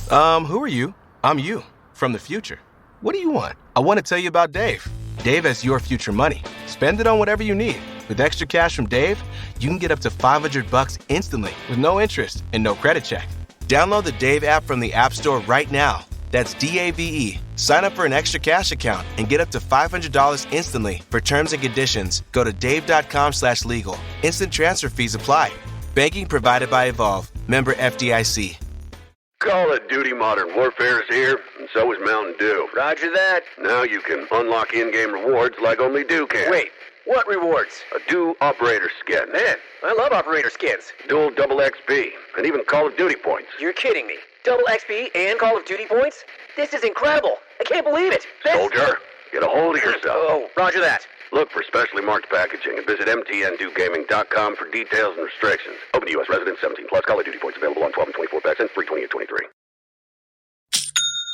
Who are you? I'm you, from the future. What do you want? I want to tell you about Dave. Dave has your future money. Spend it on whatever you need. With extra cash from Dave, you can get up to $500 instantly with no interest and no credit check. Download the Dave app from the App Store right now. That's DAVE. Sign up for an extra cash account and get up to $500 instantly. For terms and conditions, go to dave.com/legal. Instant transfer fees apply. Banking provided by Evolve. Member FDIC. Call of Duty Modern Warfare is here, and so is Mountain Dew. Roger that. Now you can unlock in-game rewards like only Dew can. Wait, what rewards? A Dew Operator Skin. Man, I love Operator Skins. Dual double XP, and even Call of Duty points. You're kidding me. Double XP and Call of Duty points? This is incredible. I can't believe it. Soldier, get a hold of yourself. Oh, roger that. Look for specially marked packaging and visit mtndewgaming.com for details and restrictions. Open to U.S. residents 17 plus. Call of Duty points available on 12 and 24 packs and free 20 and 23.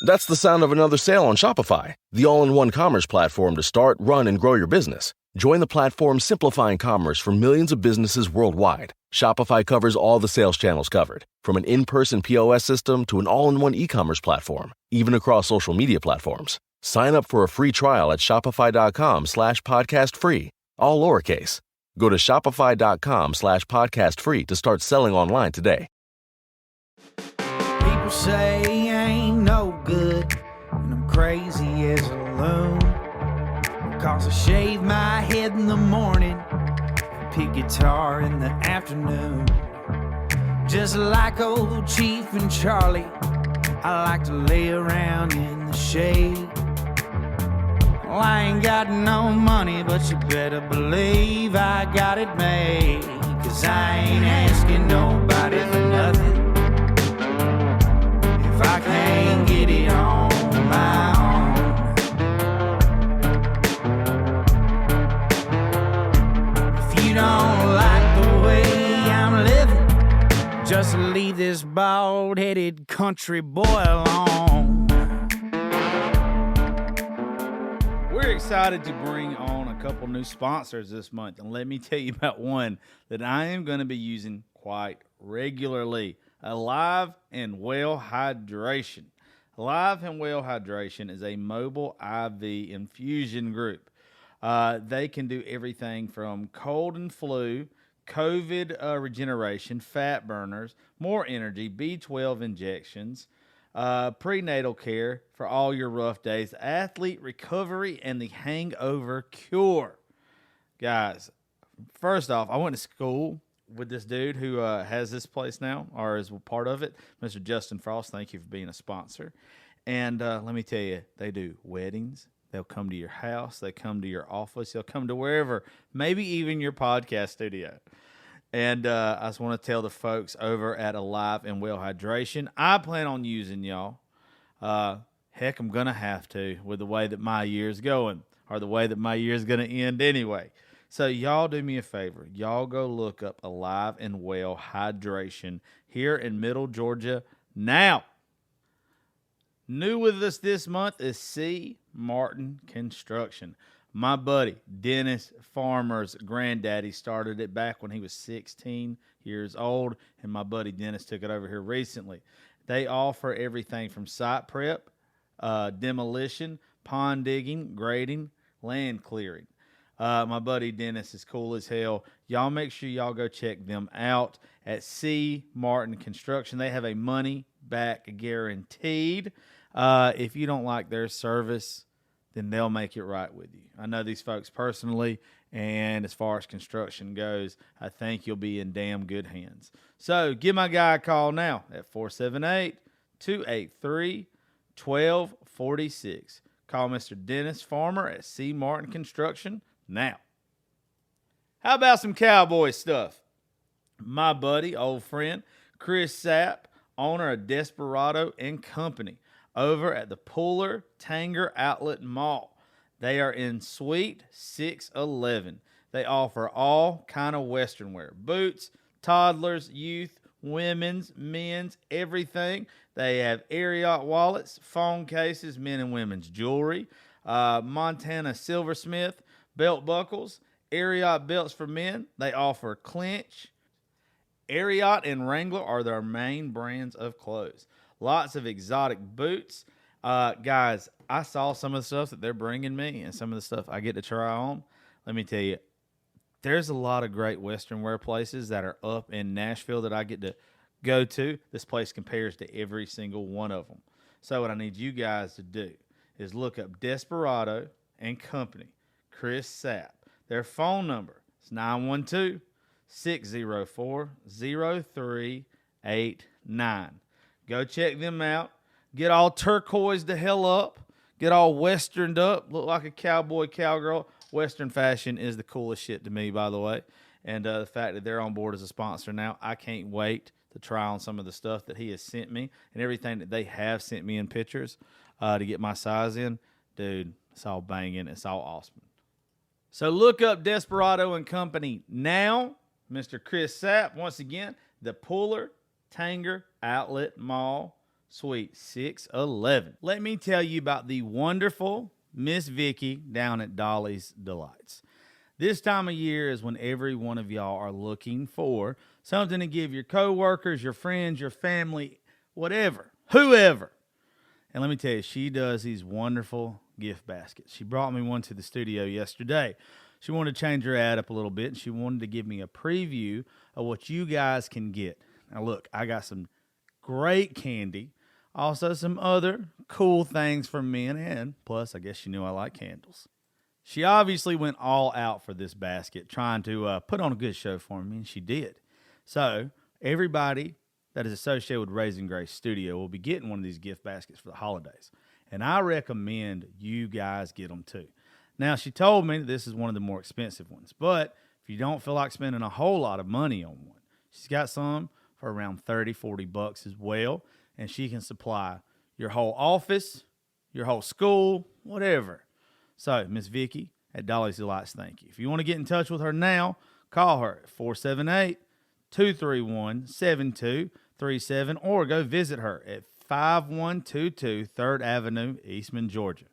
That's the sound of another sale on Shopify, the all-in-one commerce platform to start, run, and grow your business. Join the platform simplifying commerce for millions of businesses worldwide. Shopify covers all the sales channels covered, from an in-person POS system to an all-in-one e-commerce platform, even across social media platforms. Sign up for a free trial at shopify.com/podcastfree, all lowercase. Go to shopify.com/podcastfree to start selling online today. People say I ain't no good, and I'm crazy as a loon. Because I shave my head in the morning, pick guitar in the afternoon. Just like old Chief and Charlie, I like to lay around in the shade. Well, I ain't got no money, but you better believe I got it made. 'Cause I ain't asking nobody for nothing if I can't get it on my own. If you don't like the way I'm living, just leave this bald-headed country boy alone. We're excited to bring on a couple new sponsors this month, and let me tell you about one that I am going to be using quite regularly. Alive and Well Hydration. Alive and Well Hydration is a mobile IV infusion group. They can do everything from cold and flu, COVID regeneration, fat burners, more energy, B12 injections, prenatal care for all your rough days, athlete recovery, and the hangover cure. Guys, first off, I went to school with this dude who has this place now, or is part of it, Mr. Justin Frost. Thank you for being a sponsor. And let me tell you, they do weddings. They'll come to your house. They come to your office. They'll come to wherever, maybe even your podcast studio. And I just want to tell the folks over at Alive and Well Hydration, I plan on using y'all. Heck, I'm going to have to with the way that my year's going, or the way that my year's going to end anyway. So y'all do me a favor. Y'all go look up Alive and Well Hydration here in Middle Georgia now. New with us this month is C. Martin Construction. My buddy, Dennis Farmer's granddaddy, started it back when he was 16 years old, and my buddy Dennis took it over here recently. They offer everything from site prep, demolition, pond digging, grading, land clearing. My buddy Dennis is cool as hell. Y'all make sure y'all go check them out at C. Martin Construction. They have a money back guaranteed. If you don't like their service, then they'll make it right with you. I know these folks personally, and as far as construction goes, I think you'll be in damn good hands. So give my guy a call now at 478-283-1246. Call Mr. Dennis Farmer at C. Martin Construction now. How about some cowboy stuff? My buddy, old friend, Chris Sapp, owner of Desperado and Company, over at the Puller Tanger Outlet Mall. They are in Suite 611. They offer all kind of Western wear. Boots, toddlers, youth, women's, men's, everything. They have Ariat wallets, phone cases, men and women's jewelry, Montana silversmith, belt buckles, Ariat belts for men. They offer Clinch. Ariat and Wrangler are their main brands of clothes. lots of exotic boots. Guys, I saw some of the stuff that they're bringing me and some of the stuff I get to try on. Let me tell you, there's a lot of great Western wear places that are up in Nashville that I get to go to. This place compares to every single one of them. So what I need you guys to do is look up Desperado and Company, Chris Sapp. Their phone number is 912-604-0389. Go check them out. Get all turquoise the hell up. Get all westerned up. Look like a cowboy, cowgirl. Western fashion is the coolest shit to me, by the way. And the fact that they're on board as a sponsor now, I can't wait to try on some of the stuff that he has sent me and everything that they have sent me in pictures to get my size in. Dude, it's all banging. It's all awesome. So look up Desperado and Company now. Mr. Chris Sapp, once again, the Puller Tanger Outlet Mall, Suite 611. Let me tell you about the wonderful Miss Vicky down at Dolly's Delights. This time of year is when every one of y'all are looking for something to give your coworkers, your friends, your family, whatever, whoever. And let me tell you, she does these wonderful gift baskets. She brought me one to the studio yesterday. She wanted to change her ad up a little bit, and she wanted to give me a preview of what you guys can get. Now, look, I got some great candy, also some other cool things for men, and plus, I guess she knew I like candles. She obviously went all out for this basket, trying to put on a good show for me, and she did. So, everybody that is associated with Raising Grace Studio will be getting one of these gift baskets for the holidays. And I recommend you guys get them too. Now, she told me that this is one of the more expensive ones, but if you don't feel like spending a whole lot of money on one, she's got some for around $30-$40 as well, and she can supply your whole office, your whole school, whatever. So, Miss Vicky at Dolly's Delights, thank you. If you want to get in touch with her now, call her at 478-231-7237 or go visit her at 5122 3rd Avenue, Eastman, Georgia.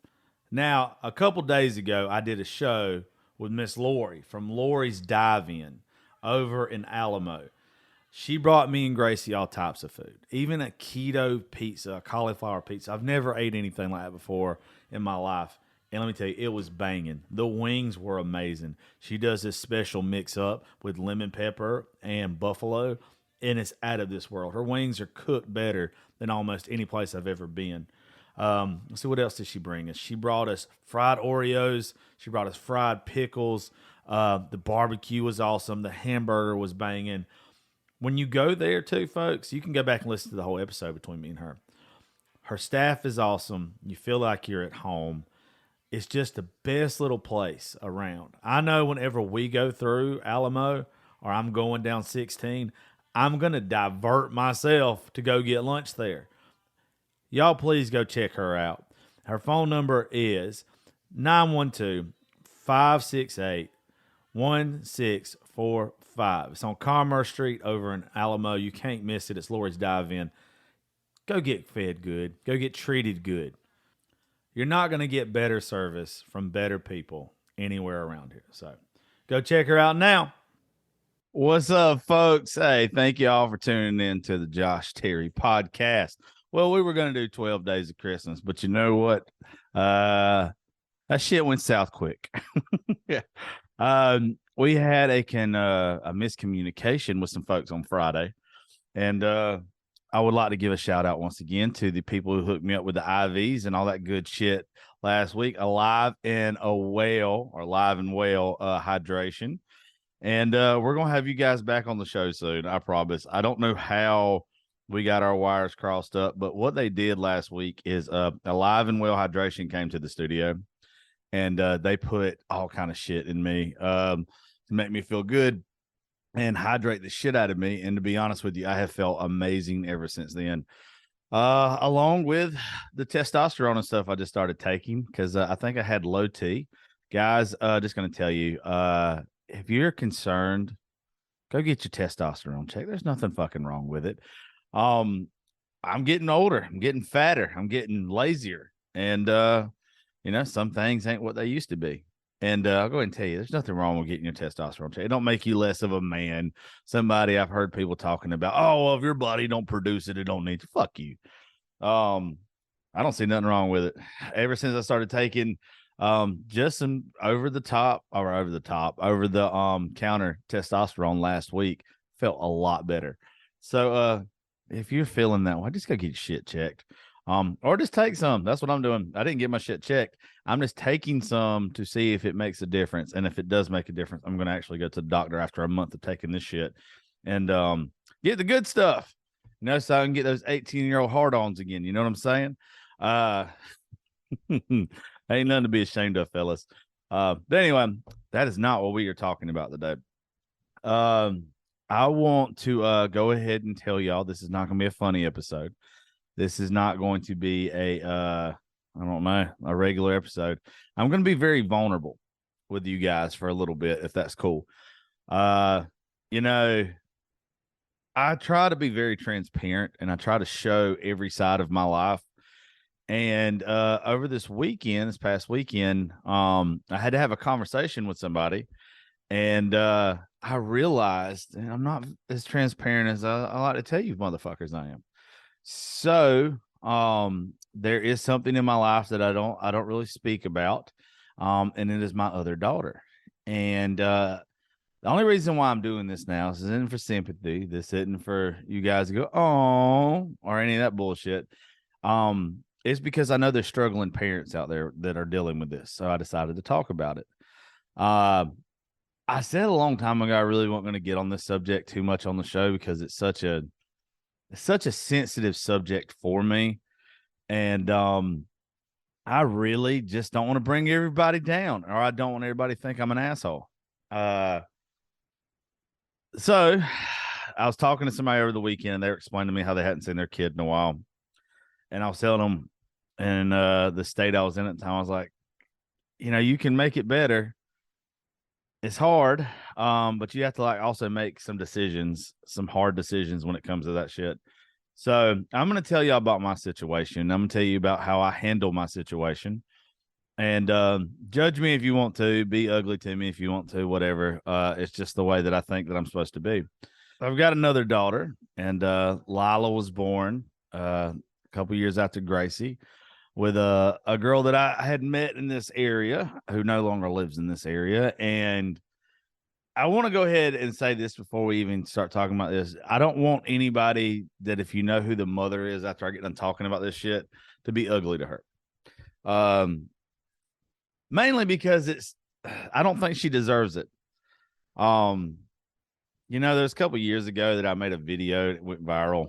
Now, a couple days ago, I did a show with Miss Lori from Lori's Dive-In over in Alamo. She brought me and Gracie all types of food, even a keto pizza, a cauliflower pizza. I've never ate anything like that before in my life. And let me tell you, it was banging. The wings were amazing. She does this special mix-up with lemon pepper and buffalo, and it's out of this world. Her wings are cooked better than almost any place I've ever been. Let's see, what else did she bring us? She brought us fried Oreos. She brought us fried pickles. The barbecue was awesome. The hamburger was banging. When you go there too, folks, you can go back and listen to the whole episode between me and her. Her staff is awesome. You feel like you're at home. It's just the best little place around. I know whenever we go through Alamo or I'm going down 16, I'm going to divert myself to go get lunch there. Y'all please go check her out. Her phone number is 912-568-1645. It's on Commerce Street over in Alamo. You can't miss it. It's Lori's Dive-In. Go get fed good. Go get treated good. You're not going to get better service from better people anywhere around here. So go check her out now. What's up, folks? Hey, thank you all for tuning in to the Josh Terry podcast. Well, we were going to do 12 Days of Christmas, but you know what? That shit went south quick. Yeah. We had a miscommunication with some folks on Friday, and I would like to give a shout out once again to the people who hooked me up with the IVs and all that good shit last week. Live and Well hydration. And we're going to have you guys back on the show soon. I promise. I don't know how we got our wires crossed up, but what they did last week is Alive and Well hydration came to the studio, and they put all kind of shit in me to make me feel good and hydrate the shit out of me. And to be honest with you, I have felt amazing ever since then. Along with the testosterone and stuff I just started taking because I think I had low T. Guys, just going to tell you, if you're concerned, go get your testosterone checked. There's nothing fucking wrong with it. I'm getting older. I'm getting fatter. I'm getting lazier. And, some things ain't what they used to be. And I'll go ahead and tell you, there's nothing wrong with getting your testosterone checked. It don't make you less of a man. Somebody I've heard people talking about, oh, well, if your body don't produce it, it don't need to. Fuck you. I don't see nothing wrong with it. Ever since I started taking just some over the counter testosterone last week, felt a lot better. So if you're feeling that way, just go get your shit checked. Or just take some. That's what I'm doing. I didn't get my shit checked. I'm just taking some to see if it makes a difference. And if it does make a difference, I'm going to actually go to the doctor after a month of taking this shit and get the good stuff. You know, so I can get those 18-year-old hard-ons again. You know what I'm saying? Ain't nothing to be ashamed of, fellas. But anyway, that is not what we are talking about today. I want to go ahead and tell y'all this is not going to be a funny episode. This is not going to be a regular episode. I'm going to be very vulnerable with you guys for a little bit, if that's cool. You know, I try to be very transparent and I try to show every side of my life. And over this past weekend, I had to have a conversation with somebody, and I realized, and I'm not as transparent as I like to tell you motherfuckers I am. So there is something in my life that I don't really speak about, and it is my other daughter. And the only reason why I'm doing this now is isn't for sympathy. This isn't for you guys to go, oh, or any of that bullshit. It's because I know there's struggling parents out there that are dealing with this. So I decided to talk about it. I said a long time ago, I really wasn't going to get on this subject too much on the show because it's such a sensitive subject for me. And I really just don't want to bring everybody down, or I don't want everybody to think I'm an asshole. So I was talking to somebody over the weekend, and they were explaining to me how they hadn't seen their kid in a while. And I was telling them in the state I was in at the time, I was like, you know, you can make it better. It's hard, but you have to like also make some hard decisions when it comes to that shit. So I'm going to tell you about my situation. I'm going to tell you about how I handle my situation. And judge me if you want to, be ugly to me if you want to, whatever. It's just the way that I think that I'm supposed to be. I've got another daughter, and Lila was born a couple years after Gracie with a girl that I had met in this area who no longer lives in this area. And I want to go ahead and say this before we even start talking about this. I don't want anybody that, if you know who the mother is after I get done talking about this shit, to be ugly to her. Mainly because I don't think she deserves it. You know, there's a couple years ago that I made a video that went viral.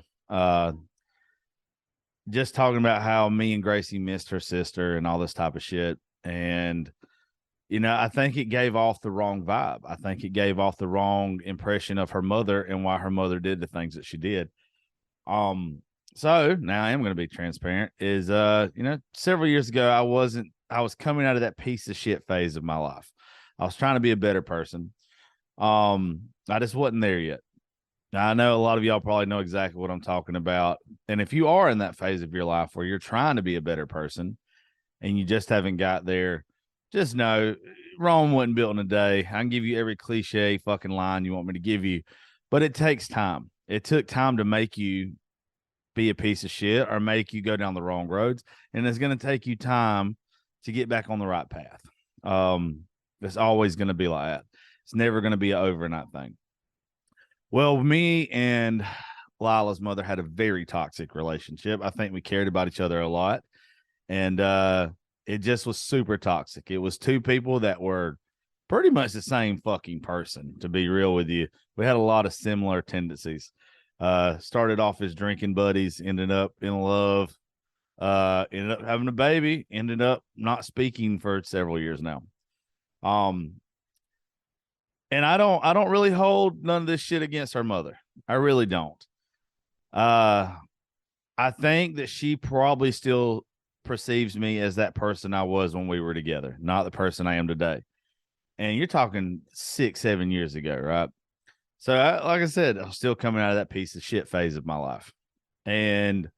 Just talking about how me and Gracie missed her sister and all this type of shit. And, you know, I think it gave off the wrong vibe. I think it gave off the wrong impression of her mother and why her mother did the things that she did. So now I am going to be transparent is, you know, several years ago, I was coming out of that piece of shit phase of my life. I was trying to be a better person. I just wasn't there yet. Now, I know a lot of y'all probably know exactly what I'm talking about. And if you are in that phase of your life where you're trying to be a better person and you just haven't got there, just know Rome wasn't built in a day. I can give you every cliche fucking line you want me to give you, but it takes time. It took time to make you be a piece of shit or make you go down the wrong roads. And it's going to take you time to get back on the right path. It's always going to be like that. It's never going to be an overnight thing. Well, me and Lila's mother had a very toxic relationship. I think we cared about each other a lot. And it just was super toxic. It was two people that were pretty much the same fucking person, to be real with you. We had a lot of similar tendencies. Started off as drinking buddies, ended up in love, ended up having a baby, ended up not speaking for several years now. And I don't really hold none of this shit against her mother. I really don't. I think that she probably still perceives me as that person I was when we were together, not the person I am today. And you're talking 6-7 years ago, right? So like I said, I'm still coming out of that piece of shit phase of my life. And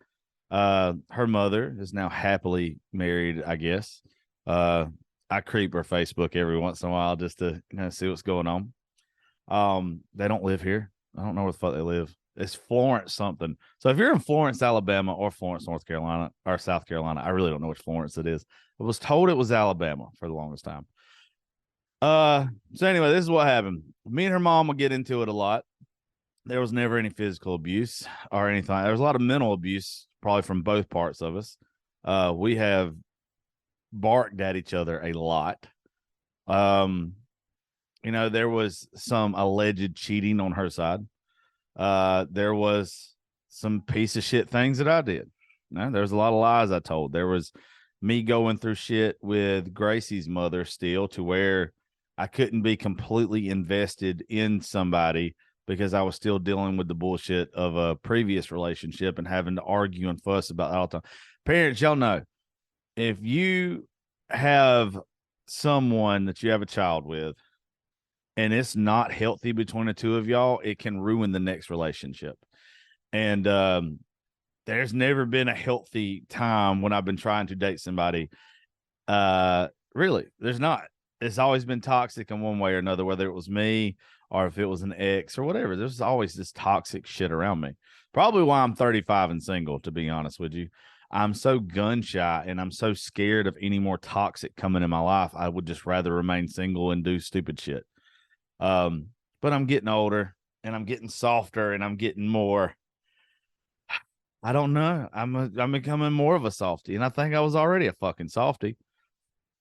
her mother is now happily married, I guess. I creep her Facebook every once in a while just to see what's going on. They don't live here. I don't know where the fuck they live. It's Florence something. So if you're in Florence, Alabama, or Florence, North Carolina, or South Carolina, I really don't know which Florence it is. I was told it was Alabama for the longest time. So anyway, this is what happened. Me and her mom would get into it a lot. There was never any physical abuse or anything. There was a lot of mental abuse, probably from both parts of us. We have barked at each other a lot. There was some alleged cheating on her side. There was some piece of shit things that I did. There's a lot of lies I told. There was me going through shit with Gracie's mother still, to where I couldn't be completely invested in somebody because I was still dealing with the bullshit of a previous relationship and having to argue and fuss about that all the time. Parents, y'all know, if you have someone that you have a child with and it's not healthy between the two of y'all, it can ruin the next relationship. And there's never been a healthy time when I've been trying to date somebody. Really, there's not. It's always been toxic in one way or another, whether it was me or if it was an ex or whatever. There's always this toxic shit around me. Probably why I'm 35 and single, to be honest with you. I'm so gun shy and I'm so scared of any more toxic coming in my life. I would just rather remain single and do stupid shit. But I'm getting older and I'm getting softer and I'm getting more, I don't know. I'm becoming more of a softie, and I think I was already a fucking softie.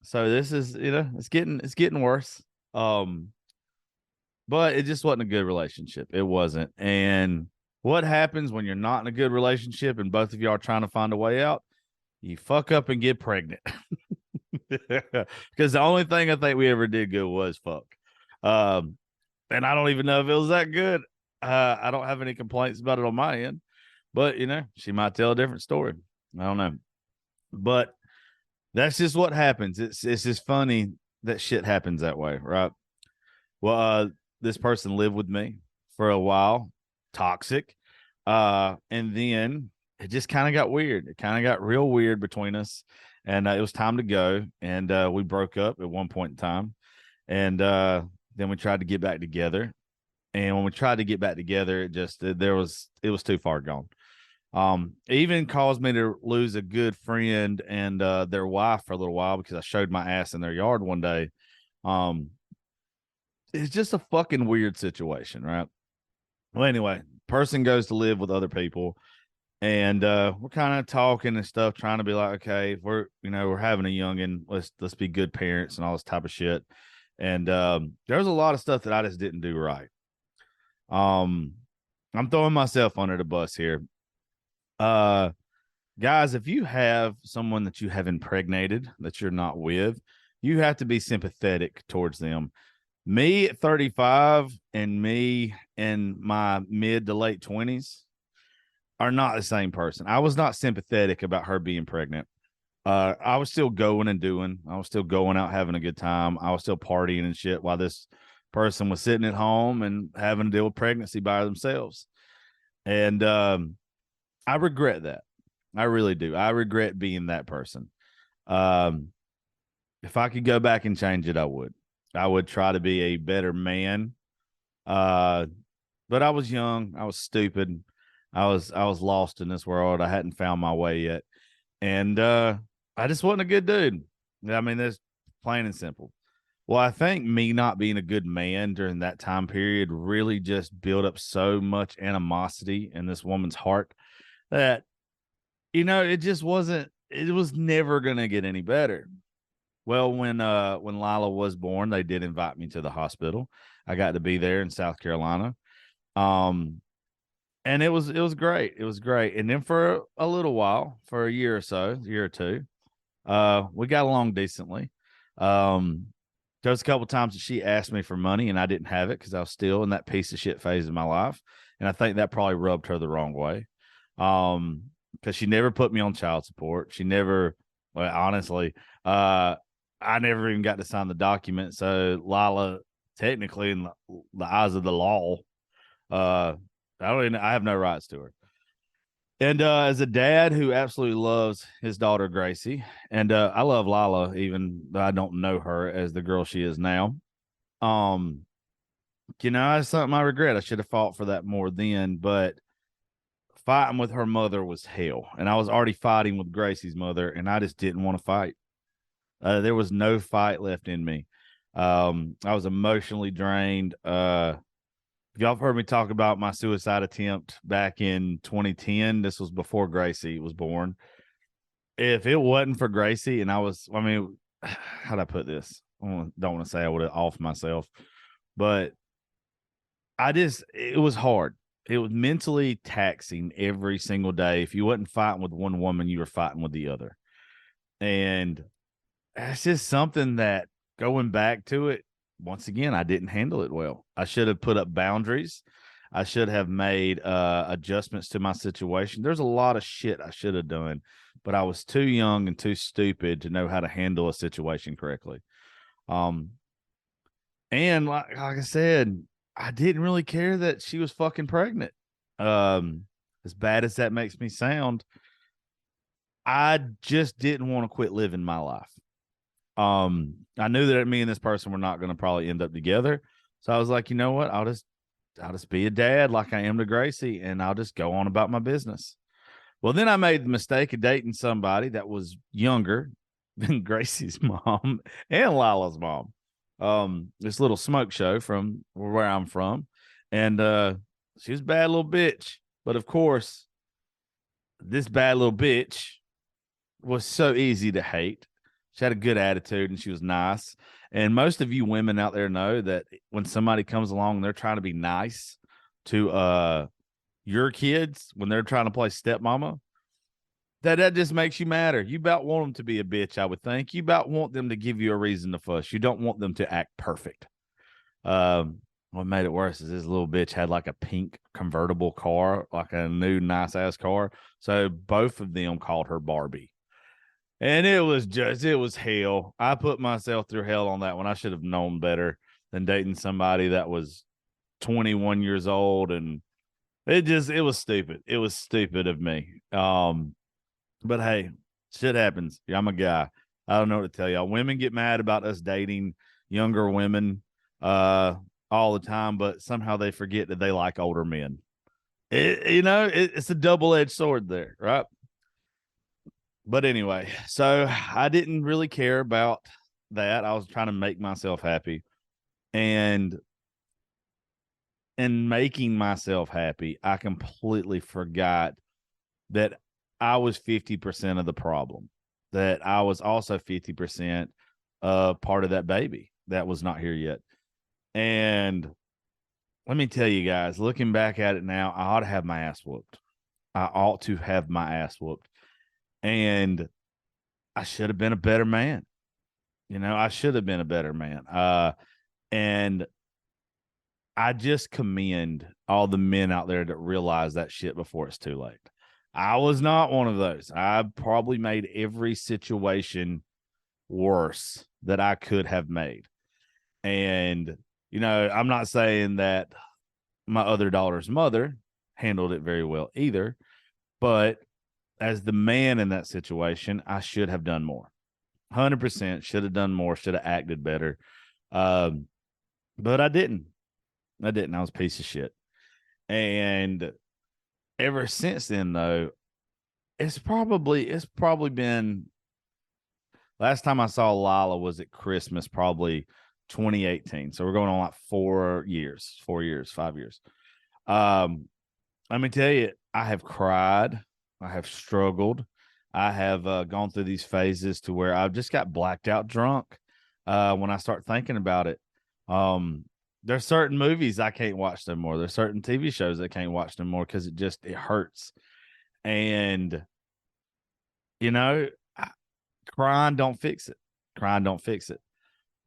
So this is, it's getting worse. But it just wasn't a good relationship. It wasn't. And what happens when you're not in a good relationship and both of you are trying to find a way out? You fuck up and get pregnant. Because the only thing I think we ever did good was fuck. And I don't even know if it was that good. I don't have any complaints about it on my end. But, she might tell a different story. I don't know. But that's just what happens. It's just funny that shit happens that way, right? Well, this person lived with me for a while, toxic. And then it just kind of got weird. It kind of got real weird between us. And it was time to go. And we broke up at one point in time. And then we tried to get back together. And when we tried to get back together, it was too far gone. It even caused me to lose a good friend and their wife for a little while because I showed my ass in their yard one day. It's just a fucking weird situation, right? Well, anyway, person goes to live with other people, and we're kind of talking and stuff, trying to be like, okay, we're having a youngin', let's be good parents and all this type of shit. And there's a lot of stuff that I just didn't do right. I'm throwing myself under the bus here. Guys, if you have someone that you have impregnated that you're not with, you have to be sympathetic towards them. Me at 35 and me in my mid to late 20s are not the same person. I was not sympathetic about her being pregnant. I was still going and doing. I was still going out having a good time. I was still partying and shit while this person was sitting at home and having to deal with pregnancy by themselves. And I regret that. I really do. I regret being that person. If I could go back and change it, I would. I would try to be a better man. But I was young. I was stupid. I was lost in this world. I hadn't found my way yet. And I just wasn't a good dude. I mean, that's plain and simple. Well, I think me not being a good man during that time period really just built up so much animosity in this woman's heart that, it just wasn't, it was never going to get any better. Well, when Lila was born, they did invite me to the hospital. I got to be there in South Carolina. And it was great. It was great. And then for a little while, for a year or two, we got along decently. There was a couple times that she asked me for money and I didn't have it because I was still in that piece of shit phase of my life. And I think that probably rubbed her the wrong way. Because she never put me on child support. She never, well, honestly, I never even got to sign the document. So Lila, technically in the eyes of the law, I have no rights to her. And as a dad who absolutely loves his daughter, Gracie, and I love Lila, even though I don't know her as the girl she is now. It's something I regret. I should have fought for that more then, but fighting with her mother was hell. And I was already fighting with Gracie's mother, and I just didn't want to fight. There was no fight left in me. I was emotionally drained. Y'all have heard me talk about my suicide attempt back in 2010. This was before Gracie was born. If it wasn't for Gracie, and how'd I put this? I don't want to say I would have offed myself, but it was hard. It was mentally taxing every single day. If you wasn't fighting with one woman, you were fighting with the other. And that's just something that, going back to it, once again, I didn't handle it well. I should have put up boundaries. I should have made adjustments to my situation. There's a lot of shit I should have done, but I was too young and too stupid to know how to handle a situation correctly. And like I said, I didn't really care that she was fucking pregnant. As bad as that makes me sound, I just didn't want to quit living my life. I knew that me and this person were not going to probably end up together. So I was like, you know what? I'll just be a dad like I am to Gracie, and I'll just go on about my business. Well, then I made the mistake of dating somebody that was younger than Gracie's mom and Lila's mom. This little smoke show from where I'm from. And she was a bad little bitch. But of course, this bad little bitch was so easy to hate. She had a good attitude and she was nice. And most of you women out there know that when somebody comes along and they're trying to be nice to your kids, when they're trying to play stepmama, that just makes you madder. You about want them to be a bitch, I would think. You about want them to give you a reason to fuss. You don't want them to act perfect. What made it worse is this little bitch had like a pink convertible car, like a new nice ass car. So both of them called her Barbie. And it was hell. I put myself through hell on that one. I should have known better than dating somebody that was 21 years old. And it was stupid. It was stupid of me. But hey, shit happens. I'm a guy. I don't know what to tell y'all. Women get mad about us dating younger women all the time, but somehow they forget that they like older men. It's a double-edged sword there, right? But anyway, so I didn't really care about that. I was trying to make myself happy. And in making myself happy, I completely forgot that I was 50% of the problem, that I was also 50% part of that baby that was not here yet. And let me tell you guys, looking back at it now, I ought to have my ass whooped. I ought to have my ass whooped. And I should have been a better man. I should have been a better man. And I just commend all the men out there that realize that shit before it's too late. I was not one of those. I probably made every situation worse that I could have made. And, I'm not saying that my other daughter's mother handled it very well either, but as the man in that situation, I should have done more. 100% should have done more, should have acted better. But I didn't. I was a piece of shit. And ever since then, though, it's probably been, last time I saw Lila was at Christmas, probably 2018. So we're going on like 5 years. Let me tell you, I have cried. I have struggled. I have gone through these phases to where I've just got blacked out drunk when I start thinking about it. There's certain movies I can't watch no more. There's certain TV shows I can't watch no more because it hurts. And, crying don't fix it.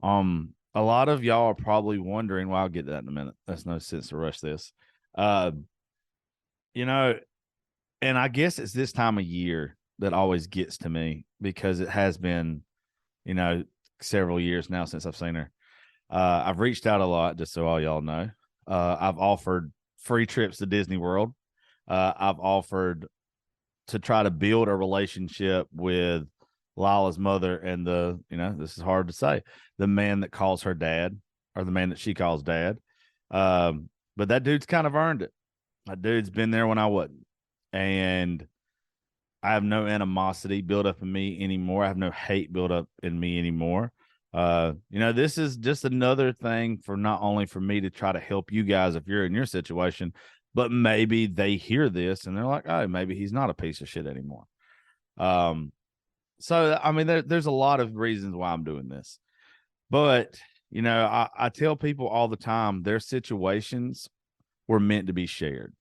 A lot of y'all are probably wondering, well, I'll get to that in a minute. There's no sense to rush this. And I guess it's this time of year that always gets to me because it has been, several years now since I've seen her. I've reached out a lot, just so all y'all know. I've offered free trips to Disney World. I've offered to try to build a relationship with Lila's mother and this is hard to say, the man that calls her dad, or the man that she calls dad. But that dude's kind of earned it. That dude's been there when I wasn't. and I have no animosity built up in me anymore. I have no hate built up in me anymore. This is just another thing for not only for me to try to help you guys if you're in your situation, but maybe they hear this and they're like, oh, maybe he's not a piece of shit anymore. So, I mean, there's a lot of reasons why I'm doing this. But, I tell people all the time, their situations were meant to be shared.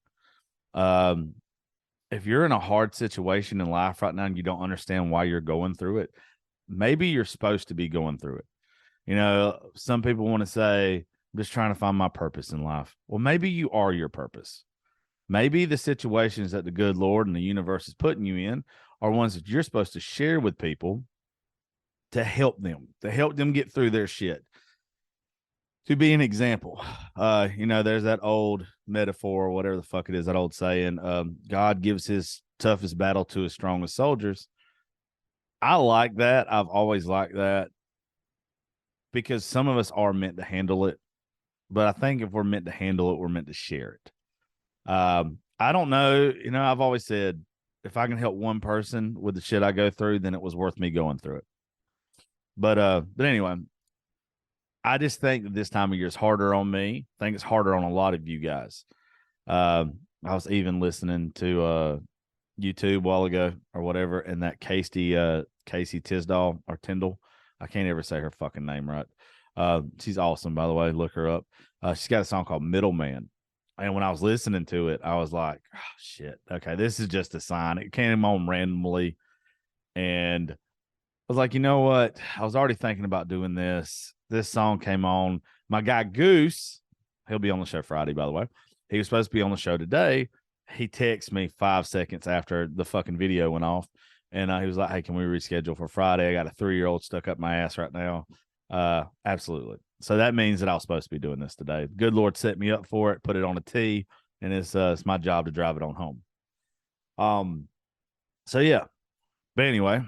If you're in a hard situation in life right now and you don't understand why you're going through it, maybe you're supposed to be going through it. Some people want to say, I'm just trying to find my purpose in life. Well, maybe you are your purpose. Maybe the situations that the good Lord and the universe is putting you in are ones that you're supposed to share with people to help them get through their shit. To be an example, there's that old metaphor or whatever the fuck it is, that old saying, God gives his toughest battle to his strongest soldiers. I like that. I've always liked that because some of us are meant to handle it. But I think if we're meant to handle it, we're meant to share it. I don't know. I've always said, if I can help one person with the shit I go through, then it was worth me going through it. But anyway, I just think that this time of year is harder on me. I think it's harder on a lot of you guys. I was even listening to YouTube a while ago or whatever, and that Casey Tisdall or Tyndall. I can't ever say her fucking name right. She's awesome, by the way. Look her up. She's got a song called Middleman. And when I was listening to it, I was like, oh, shit. Okay, this is just a sign. It came on randomly. And I was like, you know what? I was already thinking about doing this. This song came on. My guy Goose, he'll be on the show Friday, by the way. He was supposed to be on the show today. He texted me 5 seconds after the fucking video went off. And he was like, hey, can we reschedule for Friday? I got a 3-year-old stuck up my ass right now. Absolutely. So that means that I was supposed to be doing this today. Good Lord set me up for it, put it on a tee, and it's my job to drive it on home. So yeah. But anyway,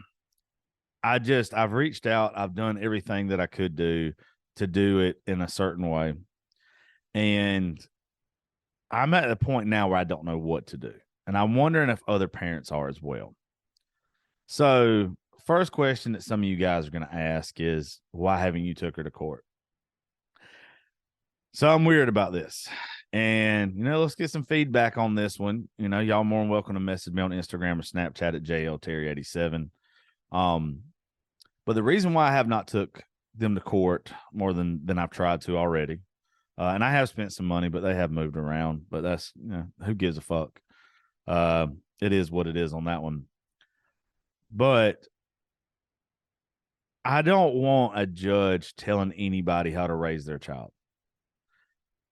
I've reached out. I've done everything that I could do to do it in a certain way. And I'm at the point now where I don't know what to do. And I'm wondering if other parents are as well. So first question that some of you guys are going to ask is, why haven't you took her to court? So I'm weird about this. And, let's get some feedback on this one. Y'all more than welcome to message me on Instagram or Snapchat at JLTerry87. But the reason why I have not took them to court more than I've tried to already, and I have spent some money, but they have moved around. But that's, who gives a fuck? It is what it is on that one. But I don't want a judge telling anybody how to raise their child.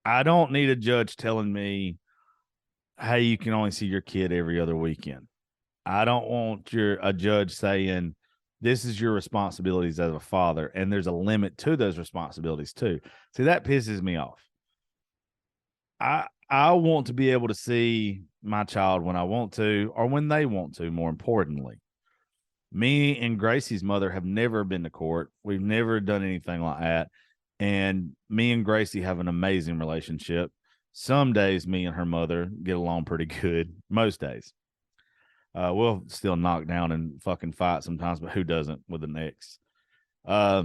I don't need a judge telling me, hey, you can only see your kid every other weekend. I don't want a judge saying, this is your responsibilities as a father, and there's a limit to those responsibilities too. See, that pisses me off. I want to be able to see my child when I want to, or when they want to, more importantly. Me and Gracie's mother have never been to court. We've never done anything like that. And me and Gracie have an amazing relationship. Some days me and her mother get along pretty good. Most days. We'll still knock down and fucking fight sometimes, but who doesn't with an ex? I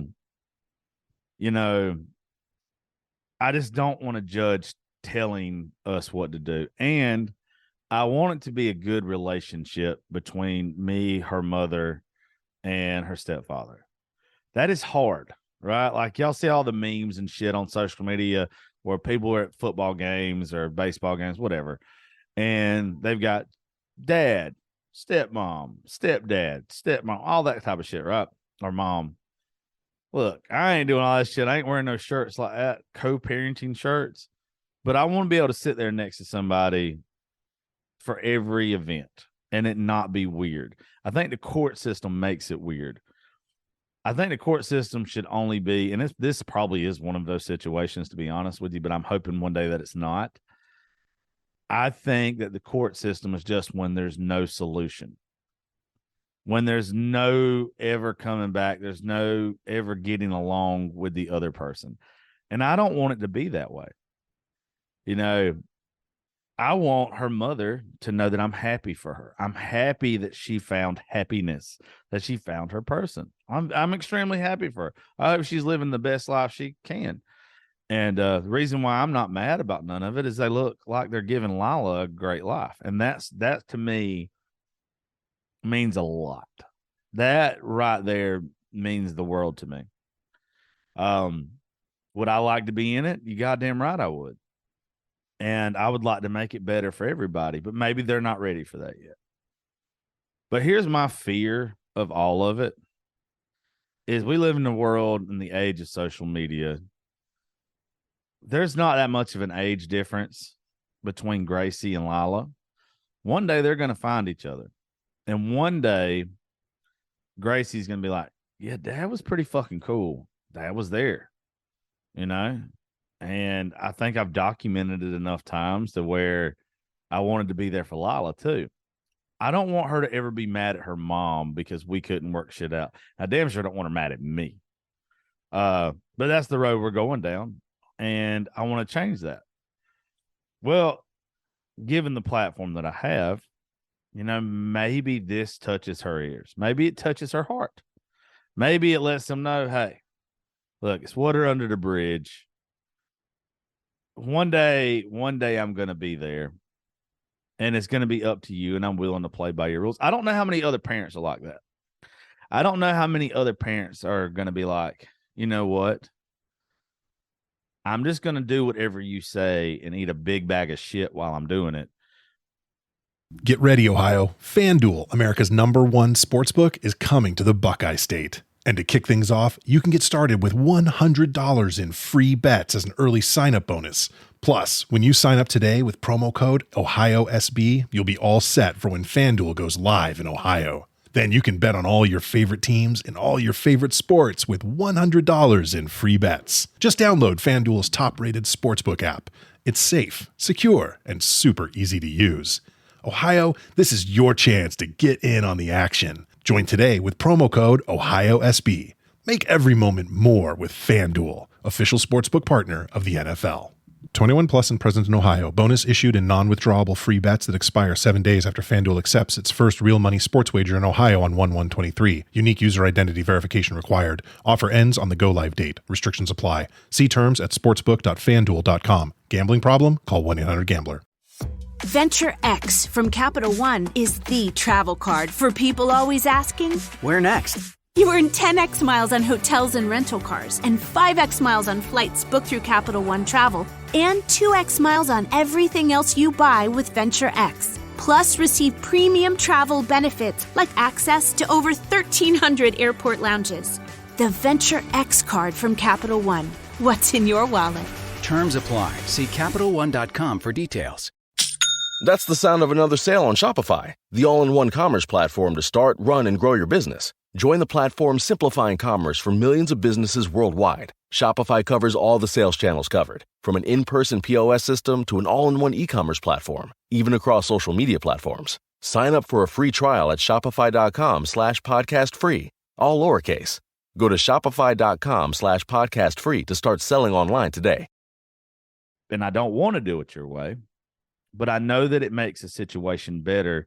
just don't want a judge telling us what to do. And I want it to be a good relationship between me, her mother, and her stepfather. That is hard, right? Like, y'all see all the memes and shit on social media where people are at football games or baseball games, whatever, and they've got dad, stepmom, stepdad, stepmom, all that type of shit, right? Or mom. Look, I ain't doing all that shit. I ain't wearing no shirts like that, co-parenting shirts, but I want to be able to sit there next to somebody for every event and it not be weird. I think the court system makes it weird. I think the court system should only be, and this probably is one of those situations, to be honest with you, but I'm hoping one day that it's not. I think that the court system is just when there's no solution. When there's no ever coming back, there's no ever getting along with the other person. And I don't want it to be that way. I want her mother to know that I'm happy for her. I'm happy that she found happiness, that she found her person. I'm extremely happy for her. I hope she's living the best life she can. And the reason why I'm not mad about none of it is they look like they're giving Lila a great life. And that to me means a lot. That right there means the world to me. Would I like to be in it? You goddamn right I would. And I would like to make it better for everybody, but maybe they're not ready for that yet. But here's my fear of all of it is we live in a world in the age of social media. There's not that much of an age difference between Gracie and Lila. One day they're going to find each other. And one day Gracie's going to be like, yeah, Dad was pretty fucking cool. Dad was there, you know? And I think I've documented it enough times to where I wanted to be there for Lila too. I don't want her to ever be mad at her mom because we couldn't work shit out. I damn sure don't want her mad at me. But that's the road we're going down. And I want to change that. Well, given the platform that I have, you know, maybe this touches her ears. Maybe it touches her heart. Maybe it lets them know, hey, look, it's water under the bridge. One day I'm going to be there and it's going to be up to you and I'm willing to play by your rules. I don't know how many other parents are like that. I don't know how many other parents are going to be like, you know what? I'm just going to do whatever you say and eat a big bag of shit while I'm doing it. Get ready, Ohio. FanDuel, America's #1 sportsbook, is coming to the Buckeye State. And to kick things off, you can get started with $100 in free bets as an early sign-up bonus. Plus, when you sign up today with promo code OhioSB, you'll be all set for when FanDuel goes live in Ohio. Then you can bet on all your favorite teams and all your favorite sports with $100 in free bets. Just download FanDuel's top-rated sportsbook app. It's safe, secure, and super easy to use. Ohio, this is your chance to get in on the action. Join today with promo code OhioSB. Make every moment more with FanDuel, official sportsbook partner of the NFL. 21 plus and present in Ohio. Bonus issued in non-withdrawable free bets that expire 7 days after FanDuel accepts its first real money sports wager in Ohio on 1/1/23. Unique user identity verification required. Offer ends on the go-live date. Restrictions apply. See terms at sportsbook.fanduel.com. Gambling problem? Call 1-800-GAMBLER. Venture X from Capital One is the travel card for people always asking, Where next? You earn 10x miles on hotels and rental cars, and 5x miles on flights booked through Capital One Travel, and 2x miles on everything else you buy with Venture X. Plus, receive premium travel benefits like access to over 1,300 airport lounges. The Venture X card from Capital One. What's in your wallet? Terms apply. See CapitalOne.com for details. That's the sound of another sale on Shopify, the all-in-one commerce platform to start, run, and grow your business. Join the platform simplifying commerce for millions of businesses worldwide. Shopify covers all the sales channels covered, from an in-person POS system to an all-in-one e-commerce platform, even across social media platforms. Sign up for a free trial at shopify.com/podcastfree, all lowercase. Go to shopify.com/podcastfree to start selling online today. And I don't want to do it your way, but I know that it makes a situation better.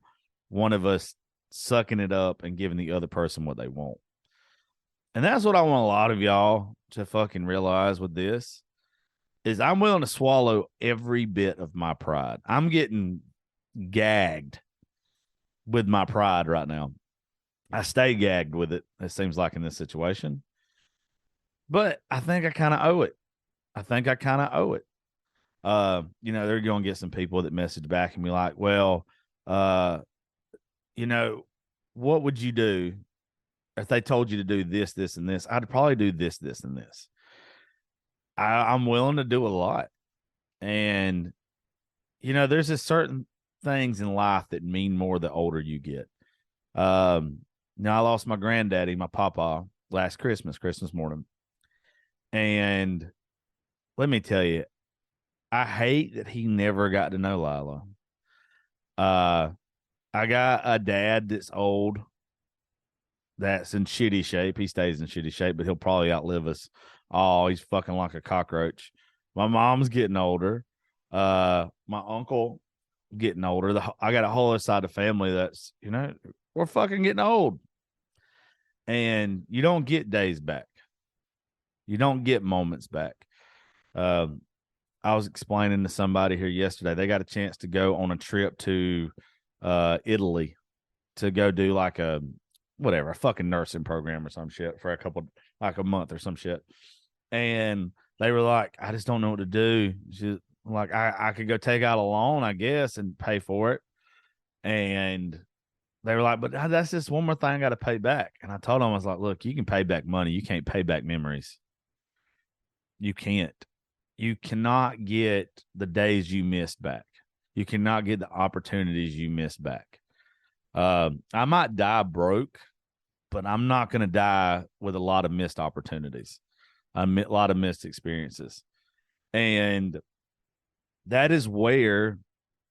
One of us sucking it up and giving the other person what they want. And that's what I want a lot of y'all to fucking realize with this is I'm willing to swallow every bit of my pride. I'm getting gagged with my pride right now. I stay gagged with it, it seems like in this situation. But I think I kind of owe it. You know, they're going to get some people that message back and be like, well, you know, what would you do if they told you to do this, this, and this? I'd probably do this, this, and this. I'm willing to do a lot. And, you know, there's just certain things in life that mean more the older you get. Now, I lost my granddaddy, my papa, last Christmas morning. And let me tell you, I hate that he never got to know Lila. I got a dad that's old, that's in shitty shape. He stays in shitty shape, but he'll probably outlive us all. He's fucking like a cockroach. My mom's getting older. My uncle getting older. I got a whole other side of the family that's, we're fucking getting old. And you don't get days back. You don't get moments back. I was explaining to somebody here yesterday, they got a chance to go on a trip to Italy to go do like a fucking nursing program or some shit for a month or some shit. And they were like, I just don't know what to do. She's like, I could go take out a loan, I guess, and pay for it. And they were like, but that's just one more thing I got to pay back. And I told them, I was like, look, you can pay back money. You can't pay back memories. You can't. You cannot get the days you missed back. You cannot get the opportunities you missed back. I might die broke, but I'm not going to die with a lot of missed opportunities, a lot of missed experiences. And that is where,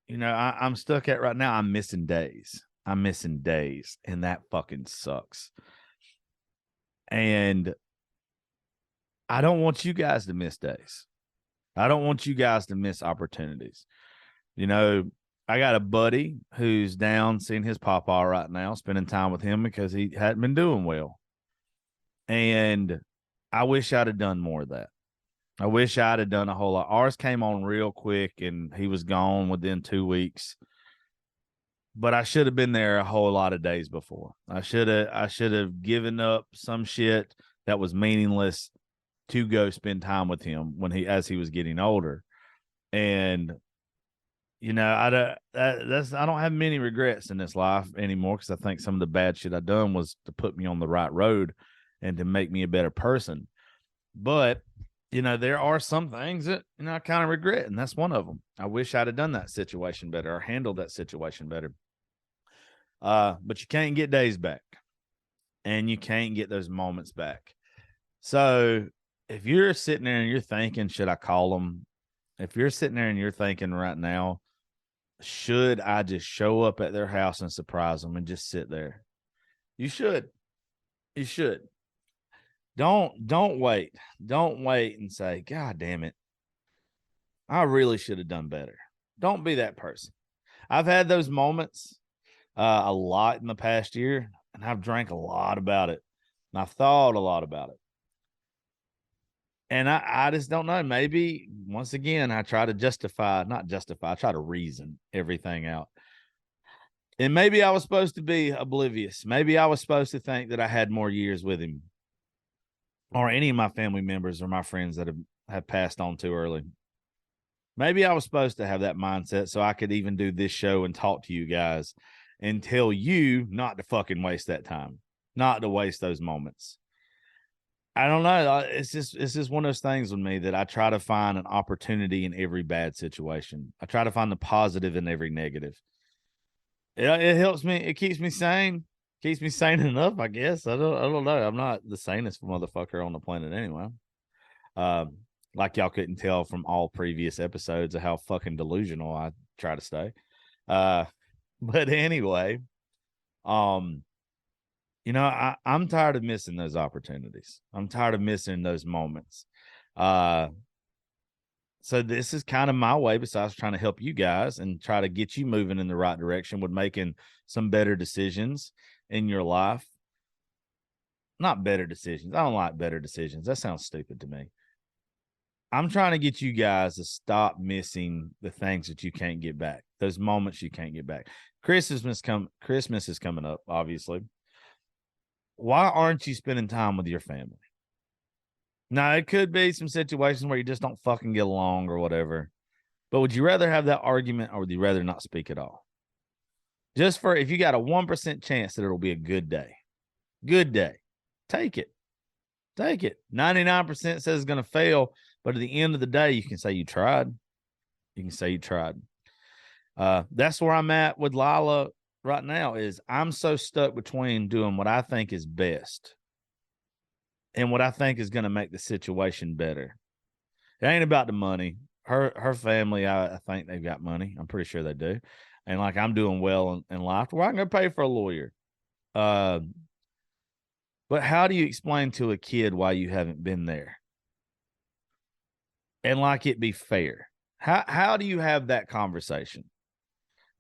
I'm stuck at right now. I'm missing days. And that fucking sucks. And I don't want you guys to miss days. I don't want you guys to miss opportunities. I got a buddy who's down seeing his papa right now, spending time with him because he hadn't been doing well. And I wish I'd have done more of that. I wish I'd have done a whole lot. Ours came on real quick and he was gone within 2 weeks. But I should have been there a whole lot of days before. I should have given up some shit that was meaningless to go spend time with him as he was getting older. And I don't have many regrets in this life anymore, because I think some of the bad shit I done was to put me on the right road and to make me a better person. But there are some things that I kind of regret, and that's one of them. I wish I'd have done that situation better or handled that situation better. But you can't get days back, and you can't get those moments back. So if you're sitting there and you're thinking, should I call them? If you're sitting there and you're thinking right now, should I just show up at their house and surprise them and just sit there? You should. You should. Don't wait. Don't wait and say, God damn it, I really should have done better. Don't be that person. I've had those moments a lot in the past year, and I've drank a lot about it, and I've thought a lot about it. And I just don't know. Maybe, once again, I try to I try to reason everything out. And maybe I was supposed to be oblivious. Maybe I was supposed to think that I had more years with him, or any of my family members or my friends that have passed on too early. Maybe I was supposed to have that mindset so I could even do this show and talk to you guys and tell you not to fucking waste that time, not to waste those moments. I don't know. It's just one of those things with me that I try to find an opportunity in every bad situation. I try to find the positive in every negative. It helps me. It keeps me sane. Keeps me sane enough, I guess. I don't know. I'm not the sanest motherfucker on the planet anyway. Like y'all couldn't tell from all previous episodes of how fucking delusional I try to stay. But anyway, I'm tired of missing those opportunities. I'm tired of missing those moments. So this is kind of my way, besides trying to help you guys and try to get you moving in the right direction with making some better decisions in your life. Not better decisions. I don't like better decisions. That sounds stupid to me. I'm trying to get you guys to stop missing the things that you can't get back. Those moments you can't get back. Christmas is coming up, obviously. Why aren't you spending time with your family? Now, it could be some situations where you just don't fucking get along or whatever. But would you rather have that argument, or would you rather not speak at all? Just for, if you got a 1% chance that it'll be a good day. Good day. Take it. Take it. 99% says it's going to fail. But at the end of the day, you can say you tried. You can say you tried. That's where I'm at with Lila right now. Is I'm so stuck between doing what I think is best and what I think is going to make the situation better. It ain't about the money. Her family, I think they've got money. I'm pretty sure they do. And like, I'm doing well in life. Well, I'm going to pay for a lawyer. But how do you explain to a kid why you haven't been there? And like it be fair. How do you have that conversation?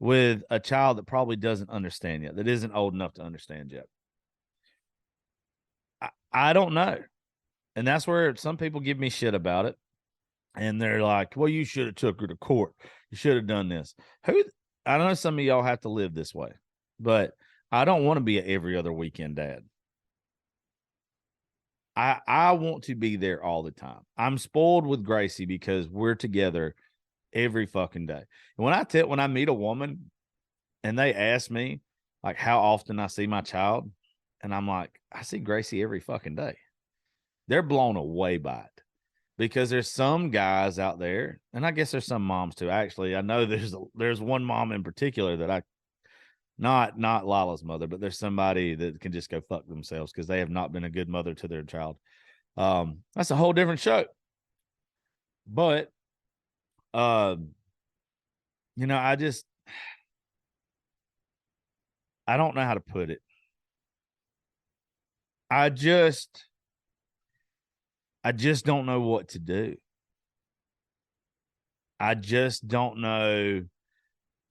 with a child that probably doesn't understand yet, that isn't old enough to understand yet? I don't know. And that's where some people give me shit about it. And they're like, well, you should have took her to court. You should have done this. I know some of y'all have to live this way, but I don't want to be an every other weekend dad. I want to be there all the time. I'm spoiled with Gracie because we're together every fucking day. And when I meet a woman and they ask me like how often I see my child, and I'm like, I see Gracie every fucking day. They're blown away by it. Because there's some guys out there, and I guess there's some moms too. Actually, I know there's one mom in particular that not Lila's mother, but there's somebody that can just go fuck themselves because they have not been a good mother to their child. That's a whole different show. But, I don't know how to put it. I just don't know what to do. I just don't know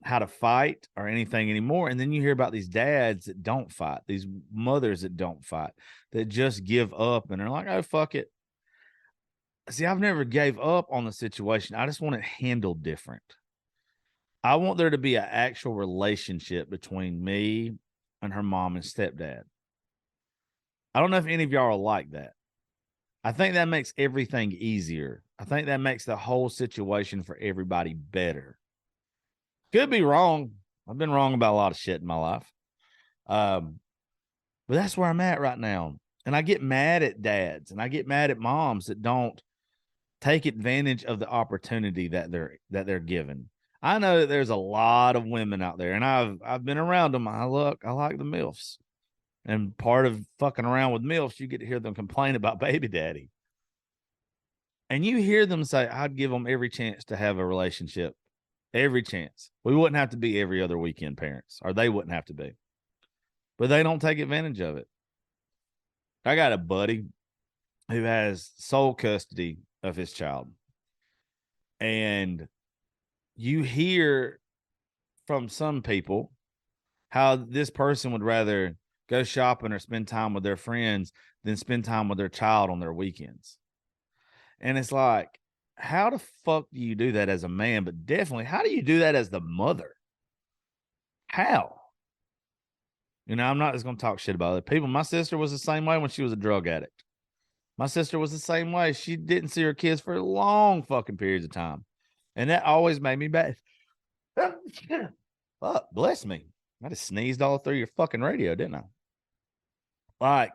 how to fight or anything anymore. And then you hear about these dads that don't fight, these mothers that don't fight, that just give up and are like, oh, fuck it. See, I've never gave up on the situation. I just want it handled different. I want there to be an actual relationship between me and her mom and stepdad. I don't know if any of y'all are like that. I think that makes everything easier. I think that makes the whole situation for everybody better. Could be wrong. I've been wrong about a lot of shit in my life. But that's where I'm at right now. And I get mad at dads and I get mad at moms that don't take advantage of the opportunity that they're given. I know that there's a lot of women out there, and I've been around them. I like the MILFs. And part of fucking around with MILFs, you get to hear them complain about baby daddy. And you hear them say, I'd give them every chance to have a relationship. Every chance. We wouldn't have to be every other weekend parents, or they wouldn't have to be. But they don't take advantage of it. I got a buddy who has sole custody of his child. And you hear from some people how this person would rather go shopping or spend time with their friends than spend time with their child on their weekends. And it's like, how the fuck do you do that as a man? But definitely, how do you do that as the mother? How? I'm not just going to talk shit about it. People, my sister was the same way when she was a drug addict. My sister was the same way. She didn't see her kids for long fucking periods of time. And that always made me bad. Fuck, bless me. I just sneezed all through your fucking radio, didn't I? Like,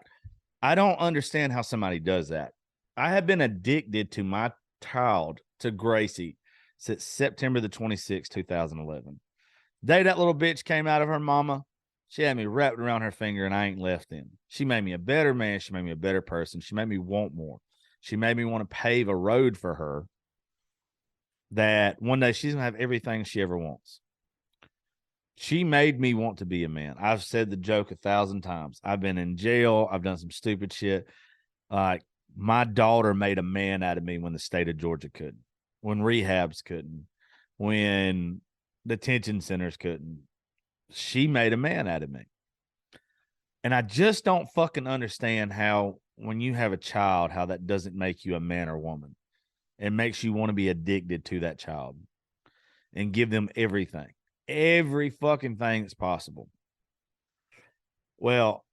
I don't understand how somebody does that. I have been addicted to my child, to Gracie, since September the 26th, 2011. The day that little bitch came out of her mama, she had me wrapped around her finger and I ain't left in. She made me a better man. She made me a better person. She made me want more. She made me want to pave a road for her that one day she's going to have everything she ever wants. She made me want to be a man. I've said the joke 1,000 times. I've been in jail. I've done some stupid shit. Like, my daughter made a man out of me when the state of Georgia couldn't, when rehabs couldn't, when detention centers couldn't. She made a man out of me. And I just don't fucking understand how, when you have a child, how that doesn't make you a man or woman. It makes you want to be addicted to that child and give them everything, every fucking thing that's possible. Well,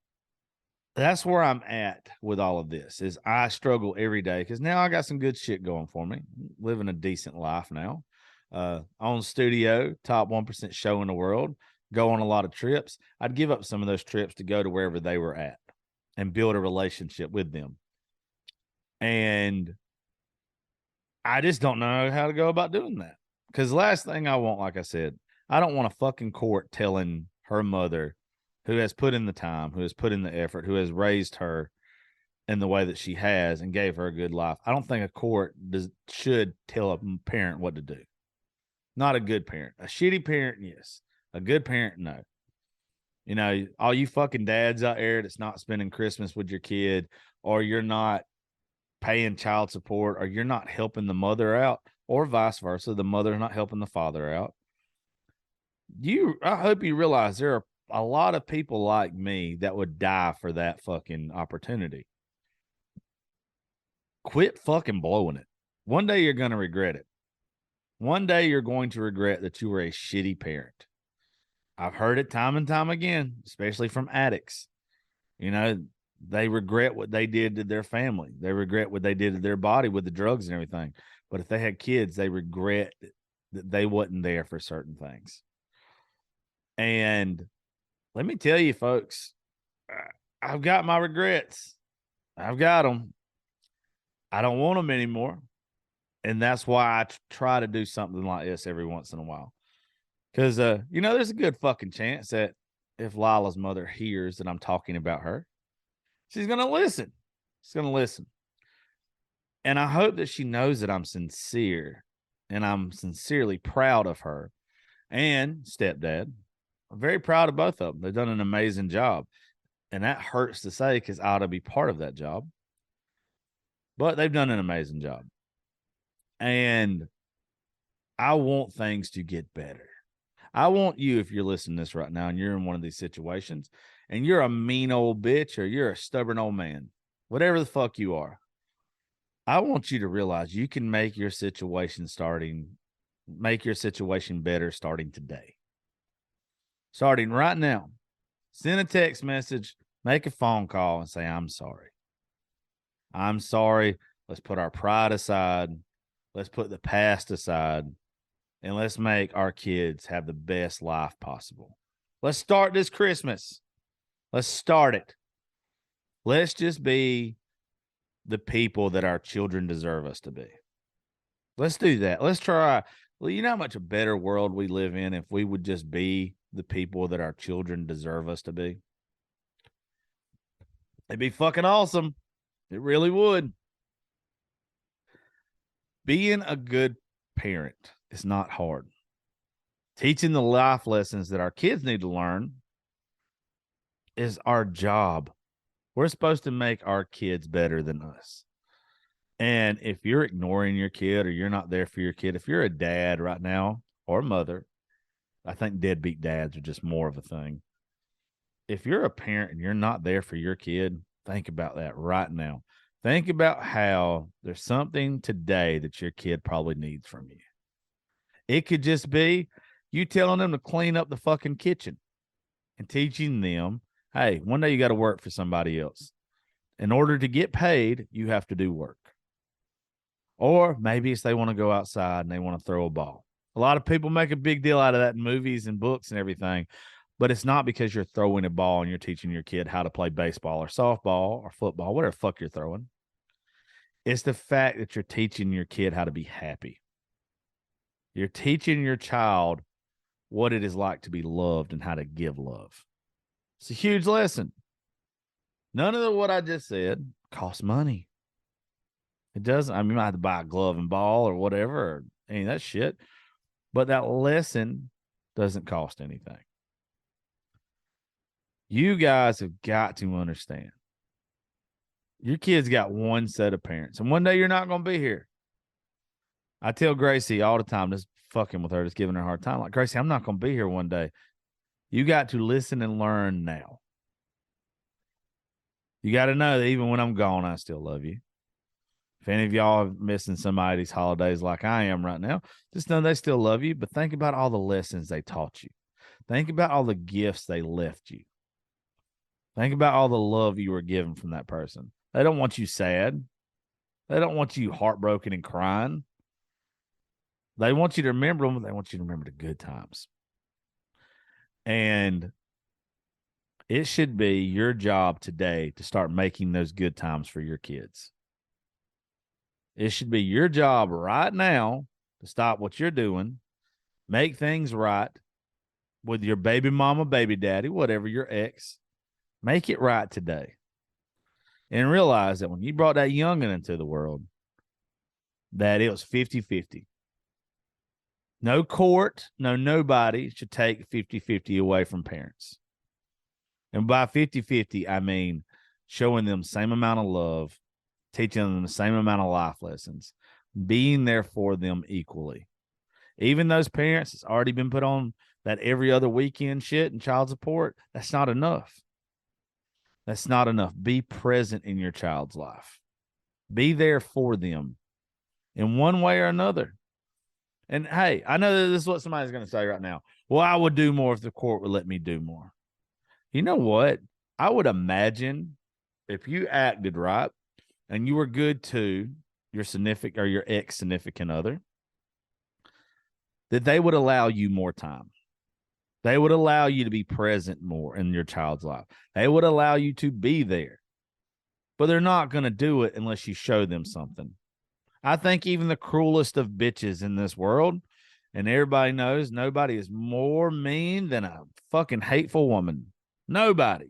that's where I'm at with all of this, is I struggle every day because now I got some good shit going for me. Living a decent life now. On studio, top 1% show in the world. Go on a lot of trips. I'd give up some of those trips to go to wherever they were at and build a relationship with them. And I just don't know how to go about doing that. Because the last thing I want, like I said, I don't want a fucking court telling her mother, who has put in the time, who has put in the effort, who has raised her in the way that she has and gave her a good life. I don't think a court should tell a parent what to do. Not a good parent. A shitty parent, yes. A good parent, no. All you fucking dads out there that's not spending Christmas with your kid, or you're not paying child support, or you're not helping the mother out, or vice versa, the mother's not helping the father out. I hope you realize there are a lot of people like me that would die for that fucking opportunity. Quit fucking blowing it. One day you're going to regret it. One day you're going to regret that you were a shitty parent. I've heard it time and time again, especially from addicts. You know, they regret what they did to their family. They regret what they did to their body with the drugs and everything. But if they had kids, they regret that they wasn't there for certain things. And let me tell you, folks, I've got my regrets. I've got them. I don't want them anymore. And that's why I try to do something like this every once in a while. Because, you know, there's a good fucking chance that if Lila's mother hears that I'm talking about her, she's going to listen. She's going to listen. And I hope that she knows that I'm sincere and I'm sincerely proud of her and stepdad. I'm very proud of both of them. They've done an amazing job. And that hurts to say because I ought to be part of that job. But they've done an amazing job. And I want things to get better. I want you, if you're listening to this right now and you're in one of these situations and you're a mean old bitch or you're a stubborn old man, whatever the fuck you are, I want you to realize you can make your situation better starting today. Starting right now. Send a text message, make a phone call and say, I'm sorry. I'm sorry. Let's put our pride aside. Let's put the past aside. And let's make our kids have the best life possible. Let's start this Christmas. Let's start it. Let's just be the people that our children deserve us to be. Let's do that. Let's try. Well, you know how much a better world we live in if we would just be the people that our children deserve us to be? It'd be fucking awesome. It really would. Being a good parent is not hard. Teaching the life lessons that our kids need to learn is our job. We're supposed to make our kids better than us. And if you're ignoring your kid or you're not there for your kid, if you're a dad right now or a mother, I think deadbeat dads are just more of a thing. If you're a parent and you're not there for your kid, think about that right now. Think about how there's something today that your kid probably needs from you. It could just be you telling them to clean up the fucking kitchen and teaching them, hey, one day you got to work for somebody else. In order to get paid, you have to do work. Or maybe it's they want to go outside and they want to throw a ball. A lot of people make a big deal out of that in movies and books and everything, but it's not because you're throwing a ball and you're teaching your kid how to play baseball or softball or football, whatever the fuck you're throwing. It's the fact that you're teaching your kid how to be happy. You're teaching your child what it is like to be loved and how to give love. It's a huge lesson. None of what I just said costs money. It doesn't. I mean, you might have to buy a glove and ball or whatever, or any of that shit. But that lesson doesn't cost anything. You guys have got to understand. Your kid's got one set of parents, and one day you're not going to be here. I tell Gracie all the time, just fucking with her, just giving her a hard time. Like, Gracie, I'm not going to be here one day. You got to listen and learn now. You got to know that even when I'm gone, I still love you. If any of y'all are missing somebody these holidays like I am right now, just know they still love you, but think about all the lessons they taught you. Think about all the gifts they left you. Think about all the love you were given from that person. They don't want you sad. They don't want you heartbroken and crying. They want you to remember them. They want you to remember the good times. And it should be your job today to start making those good times for your kids. It should be your job right now to stop what you're doing, make things right with your baby mama, baby daddy, whatever, your ex. Make it right today. And realize that when you brought that youngin' into the world, that it was 50-50. No court, nobody should take 50-50 away from parents. And by 50-50, I mean showing them the same amount of love, teaching them the same amount of life lessons, being there for them equally. Even those parents that's already been put on that every other weekend shit and child support, that's not enough. That's not enough. Be present in your child's life. Be there for them in one way or another. And hey, I know that this is what somebody's going to say right now. Well, I would do more if the court would let me do more. You know what? I would imagine if you acted right and you were good to your significant or your ex-significant other, that they would allow you more time. They would allow you to be present more in your child's life. They would allow you to be there. But they're not going to do it unless you show them something. I think even the cruelest of bitches in this world, and everybody knows nobody is more mean than a fucking hateful woman. Nobody.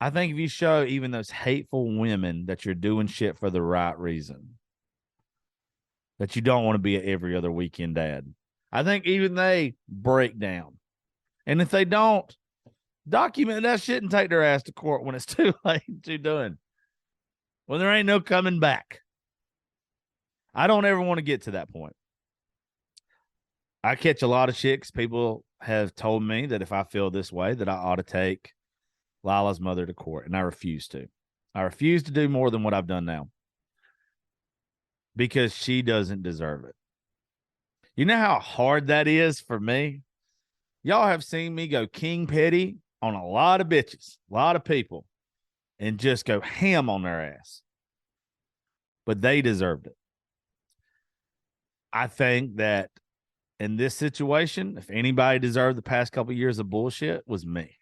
I think if you show even those hateful women that you're doing shit for the right reason, that you don't want to be an every other weekend dad, I think even they break down. And if they don't, document that shit and take their ass to court when it's too late, too done. When there ain't no coming back. I don't ever want to get to that point. I catch a lot of chicks. People have told me that if I feel this way, that I ought to take Lila's mother to court, and I refuse to. I refuse to do more than what I've done now because she doesn't deserve it. You know how hard that is for me? Y'all have seen me go king petty on a lot of bitches, a lot of people, and just go ham on their ass. But they deserved it. I think that in this situation, if anybody deserved the past couple of years of bullshit, it was me.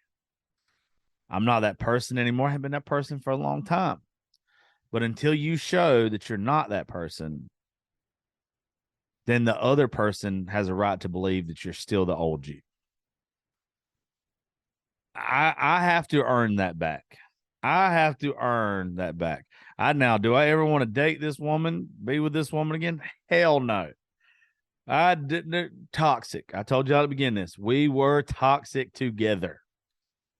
I'm not that person anymore. I haven't been that person for a long time. But until you show that you're not that person, then the other person has a right to believe that you're still the old you. I have to earn that back. I have to earn that back. Do I ever want to date this woman, be with this woman again? Hell no. I didn't. Toxic. I told y'all to begin this. We were toxic together.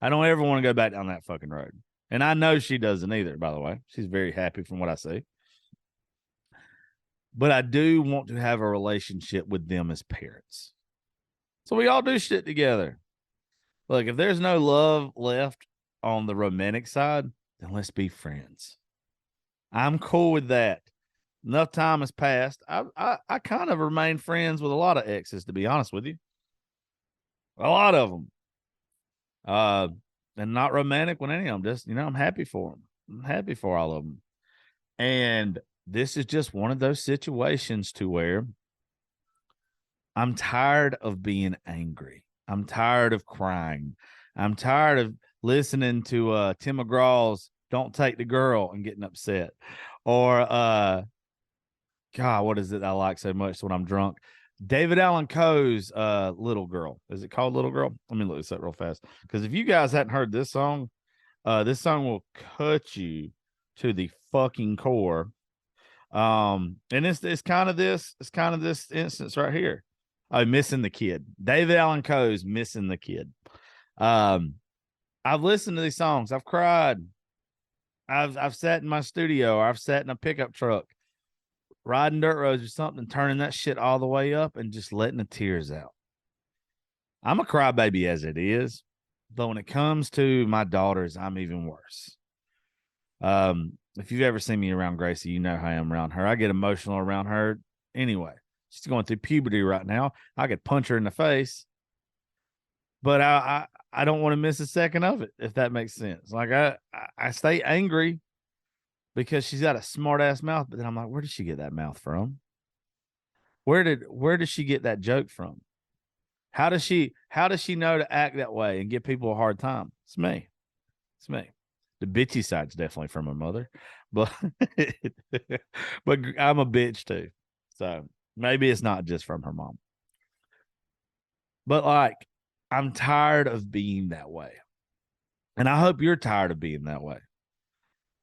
I don't ever want to go back down that fucking road. And I know she doesn't either, by the way. She's very happy from what I see. But I do want to have a relationship with them as parents. So we all do shit together. Look, if there's no love left on the romantic side, then let's be friends. I'm cool with that. Enough time has passed. I kind of remain friends with a lot of exes, to be honest with you. A lot of them. And not romantic with any of them. Just, I'm happy for them. I'm happy for all of them. And this is just one of those situations to where I'm tired of being angry. I'm tired of crying. I'm tired of listening to Tim McGraw's Don't Take the Girl and getting upset. Or, God, what is it I like so much when I'm drunk? David Allan Coe's Little Girl. Is it called Little Girl? Let me look this up real fast. Because if you guys hadn't heard this song will cut you to the fucking core. And it's kind of this instance right here. Oh, Missing the Kid. David Allan Coe's Missing the Kid. I've listened to these songs. I've cried. I've sat in my studio, or I've sat in a pickup truck, riding dirt roads or something, turning that shit all the way up and just letting the tears out. I'm a crybaby as it is, but when it comes to my daughters, I'm even worse. If you've ever seen me around Gracie, you know how I am around her. I get emotional around her anyway. She's going through puberty right now. I could punch her in the face, but I don't want to miss a second of it, if that makes sense. Like I stay angry because she's got a smart ass mouth, but then I'm like, where did she get that mouth from? Where did she get that joke from? How does she know to act that way and give people a hard time? It's me. The bitchy side's definitely from my mother, but but I'm a bitch too. So maybe it's not just from her mom. But like, I'm tired of being that way. And I hope you're tired of being that way.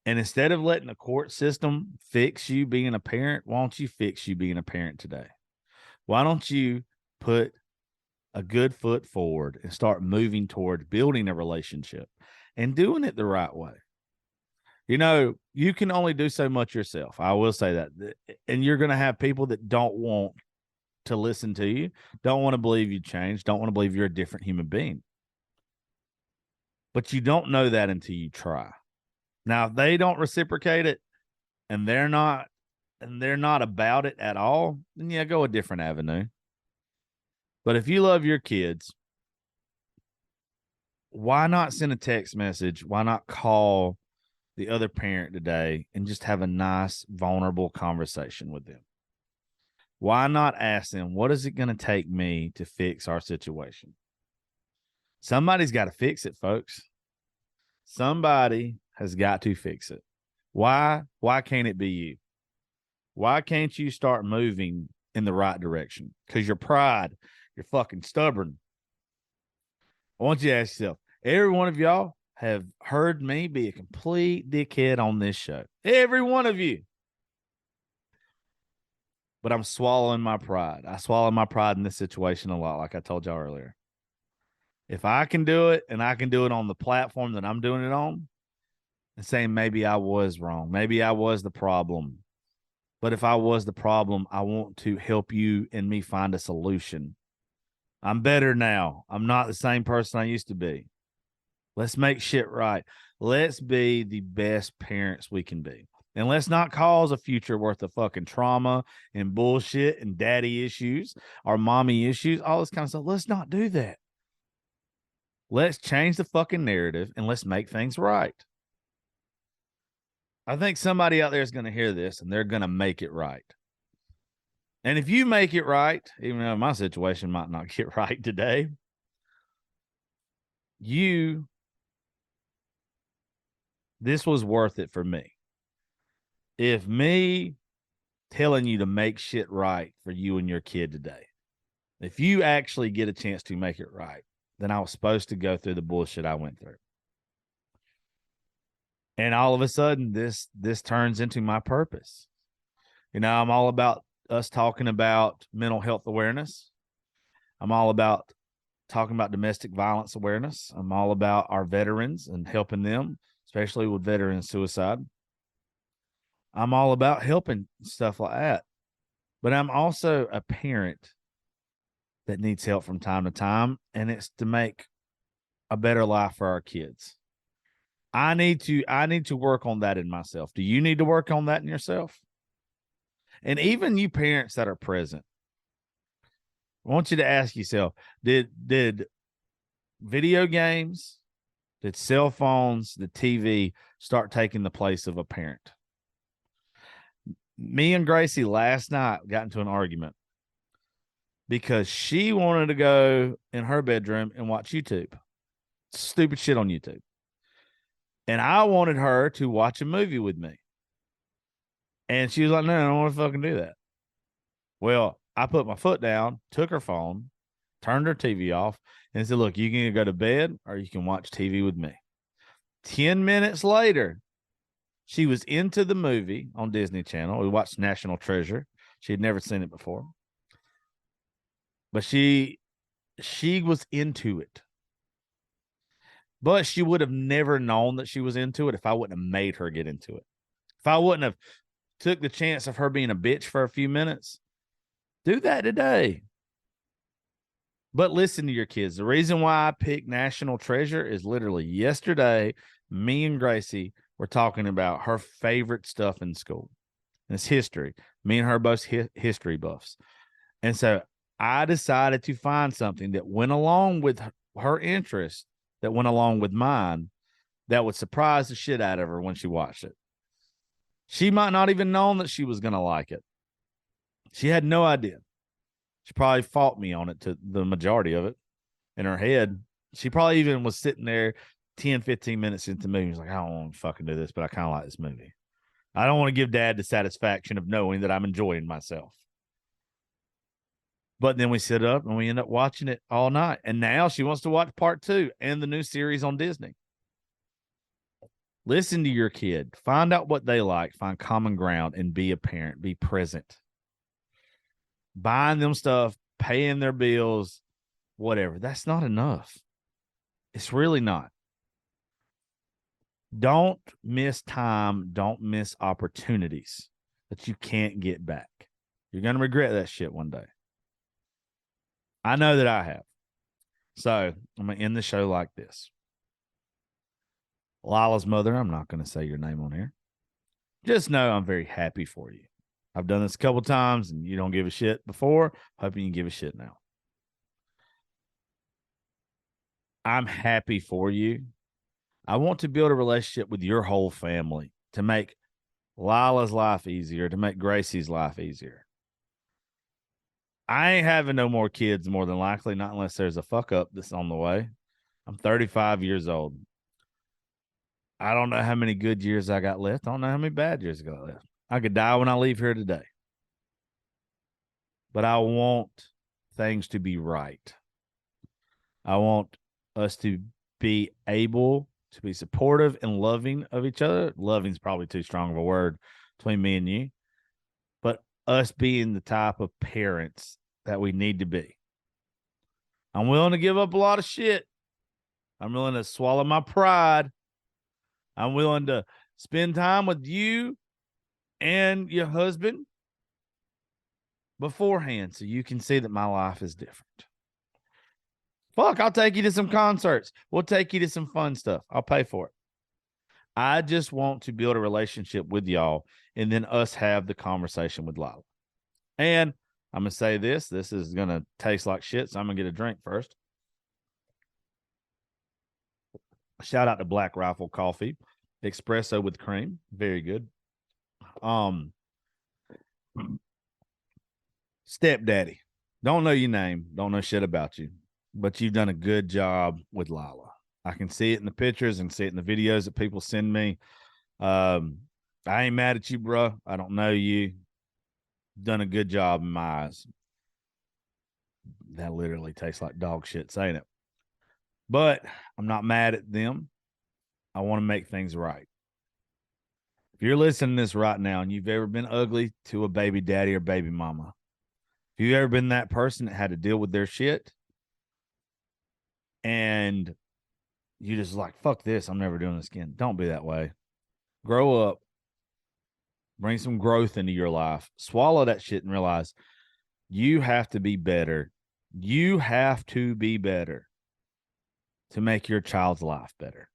And instead of letting the court system fix you being a parent, why don't you fix you being a parent today? Why don't you put a good foot forward and start moving towards building a relationship and doing it the right way? You can only do so much yourself. I will say that. And you're going to have people that don't want to listen to you, don't want to believe you changed, don't want to believe you're a different human being. But you don't know that until you try. Now, if they don't reciprocate it and they're not about it at all, then yeah, go a different avenue. But if you love your kids, why not send a text message? Why not call the other parent today and just have a nice, vulnerable conversation with them? Why not ask them, what is it going to take me to fix our situation? Somebody's got to fix it, folks. Somebody has got to fix it. Why? Why can't it be you? Why can't you start moving in the right direction? Because your pride, you're fucking stubborn. I want you to ask yourself, every one of y'all have heard me be a complete dickhead on this show. Every one of you. But I'm swallowing my pride. I swallow my pride in this situation a lot, like I told y'all earlier. If I can do it, and I can do it on the platform that I'm doing it on, and saying maybe I was wrong, maybe I was the problem. But if I was the problem, I want to help you and me find a solution. I'm better now. I'm not the same person I used to be. Let's make shit right. Let's be the best parents we can be. And let's not cause a future worth of fucking trauma and bullshit and daddy issues or mommy issues, all this kind of stuff. Let's not do that. Let's change the fucking narrative and let's make things right. I think somebody out there is going to hear this and they're going to make it right. And if you make it right, even though my situation might not get right today, this was worth it for me. If me telling you to make shit right for you and your kid today, if you actually get a chance to make it right, then I was supposed to go through the bullshit I went through. And all of a sudden, this turns into my purpose. You know, I'm all about us talking about mental health awareness. I'm all about talking about domestic violence awareness. I'm all about our veterans and helping them, especially with veteran suicide. I'm all about helping stuff like that. But I'm also a parent that needs help from time to time, and it's to make a better life for our kids. I need to work on that in myself. Do you need to work on that in yourself? And even you parents that are present, I want you to ask yourself, did video games, did cell phones, the TV start taking the place of a parent? Me and Gracie last night got into an argument because she wanted to go in her bedroom and watch YouTube. Stupid shit on YouTube. And I wanted her to watch a movie with me. And she was like, no, I don't want to fucking do that. Well, I put my foot down, took her phone, turned her TV off, and said, look, you can either go to bed or you can watch TV with me. 10 minutes later, she was into the movie on Disney Channel. We watched National Treasure. She had never seen it before. But she was into it. But she would have never known that she was into it if I wouldn't have made her get into it. If I wouldn't have took the chance of her being a bitch for a few minutes, do that today. But listen to your kids. The reason why I picked National Treasure is literally yesterday, me and Gracie were talking about her favorite stuff in school. And it's history. Me and her both history buffs. And so I decided to find something that went along with her interest, that went along with mine, that would surprise the shit out of her when she watched it. She might not even known that she was going to like it. She had no idea. She probably fought me on it to the majority of it in her head. She probably even was sitting there 10, 15 minutes into the movie. She's like, I don't want to fucking do this, but I kind of like this movie. I don't want to give dad the satisfaction of knowing that I'm enjoying myself. But then we sit up and we end up watching it all night. And now she wants to watch part 2 and the new series on Disney. Listen to your kid. Find out what they like. Find common ground and be a parent. Be present. Buying them stuff, paying their bills, whatever. That's not enough. It's really not. Don't miss time. Don't miss opportunities that you can't get back. You're going to regret that shit one day. I know that I have. So I'm going to end the show like this. Lila's mother, I'm not going to say your name on here. Just know I'm very happy for you. I've done this a couple times and you don't give a shit before. Hoping you give a shit now. I'm happy for you. I want to build a relationship with your whole family to make Lila's life easier, to make Gracie's life easier. I ain't having no more kids more than likely, not unless there's a fuck up that's on the way. I'm 35 years old. I don't know how many good years I got left. I don't know how many bad years I got left. I could die when I leave here today. But I want things to be right. I want us to be able to be supportive and loving of each other. Loving is probably too strong of a word between me and you. But us being the type of parents that we need to be. I'm willing to give up a lot of shit. I'm willing to swallow my pride. I'm willing to spend time with you and your husband beforehand so you can see that my life is different. Fuck, I'll take you to some concerts. We'll take you to some fun stuff. I'll pay for it. I just want to build a relationship with y'all and then us have the conversation with Lila. And I'm going to say this. This is going to taste like shit, so I'm going to get a drink first. Shout out to Black Rifle Coffee. Espresso with cream. Very good. Stepdaddy. Don't know your name. Don't know shit about you. But you've done a good job with Lila. I can see it in the pictures and see it in the videos that people send me. I ain't mad at you, bro. I don't know you. Done a good job in my eyes. That literally tastes like dog shit saying it. But I'm not mad at them. I want to make things right. If you're listening to this right now and you've ever been ugly to a baby daddy or baby mama, if you've ever been that person that had to deal with their shit and you just like, fuck this, I'm never doing this again. Don't be that way. Grow up. Bring some growth into your life. Swallow that shit and realize you have to be better. You have to be better to make your child's life better.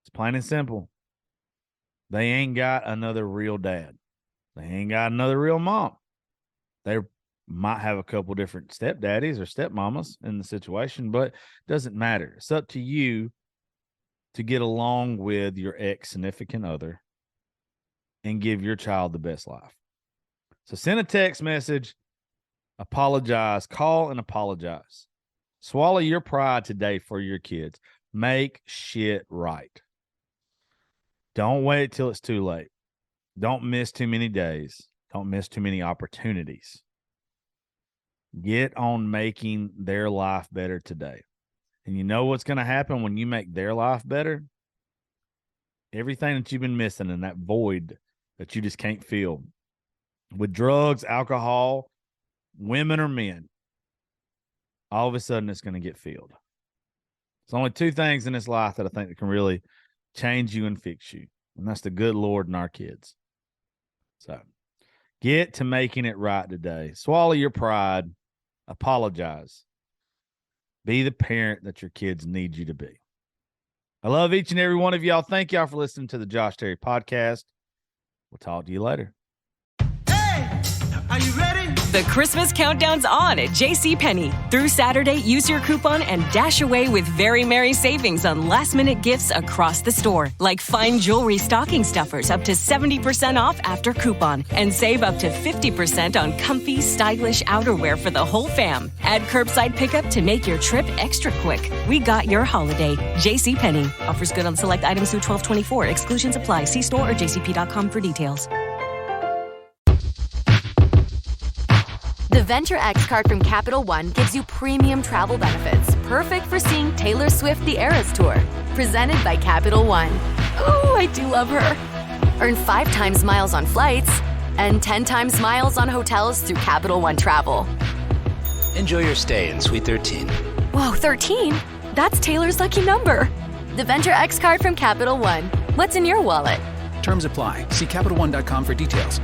It's plain and simple. They ain't got another real dad. They ain't got another real mom. They might have a couple different stepdaddies or stepmamas in the situation, but it doesn't matter. It's up to you to get along with your ex-significant other and give your child the best life. So send a text message, apologize, call and apologize. Swallow your pride today for your kids. Make shit right. Don't wait till it's too late. Don't miss too many days. Don't miss too many opportunities. Get on making their life better today. And you know what's going to happen when you make their life better? Everything that you've been missing in that void that you just can't fill with drugs, alcohol, women or men, all of a sudden it's going to get filled. There's only two things in this life that I think that can really change you and fix you. And that's the good Lord and our kids. So get to making it right today. Swallow your pride. Apologize. Be the parent that your kids need you to be. I love each and every one of y'all. Thank y'all for listening to the Josh Terry podcast. We'll talk to you later. Hey, are you ready? The Christmas countdown's on at JCPenney. Through Saturday, use your coupon and dash away with very merry savings on last-minute gifts across the store, like fine jewelry stocking stuffers up to 70% off after coupon, and save up to 50% on comfy, stylish outerwear for the whole fam. Add curbside pickup to make your trip extra quick. We got your holiday. JCPenney. Offers good on select items through 12/24. Exclusions apply. See store or jcp.com for details. The Venture X card from Capital One gives you premium travel benefits, perfect for seeing Taylor Swift The Eras Tour. Presented by Capital One. Ooh, I do love her. Earn 5 times miles on flights and 10 times miles on hotels through Capital One Travel. Enjoy your stay in Suite 13. Whoa, 13? That's Taylor's lucky number. The Venture X card from Capital One. What's in your wallet? Terms apply. See CapitalOne.com for details.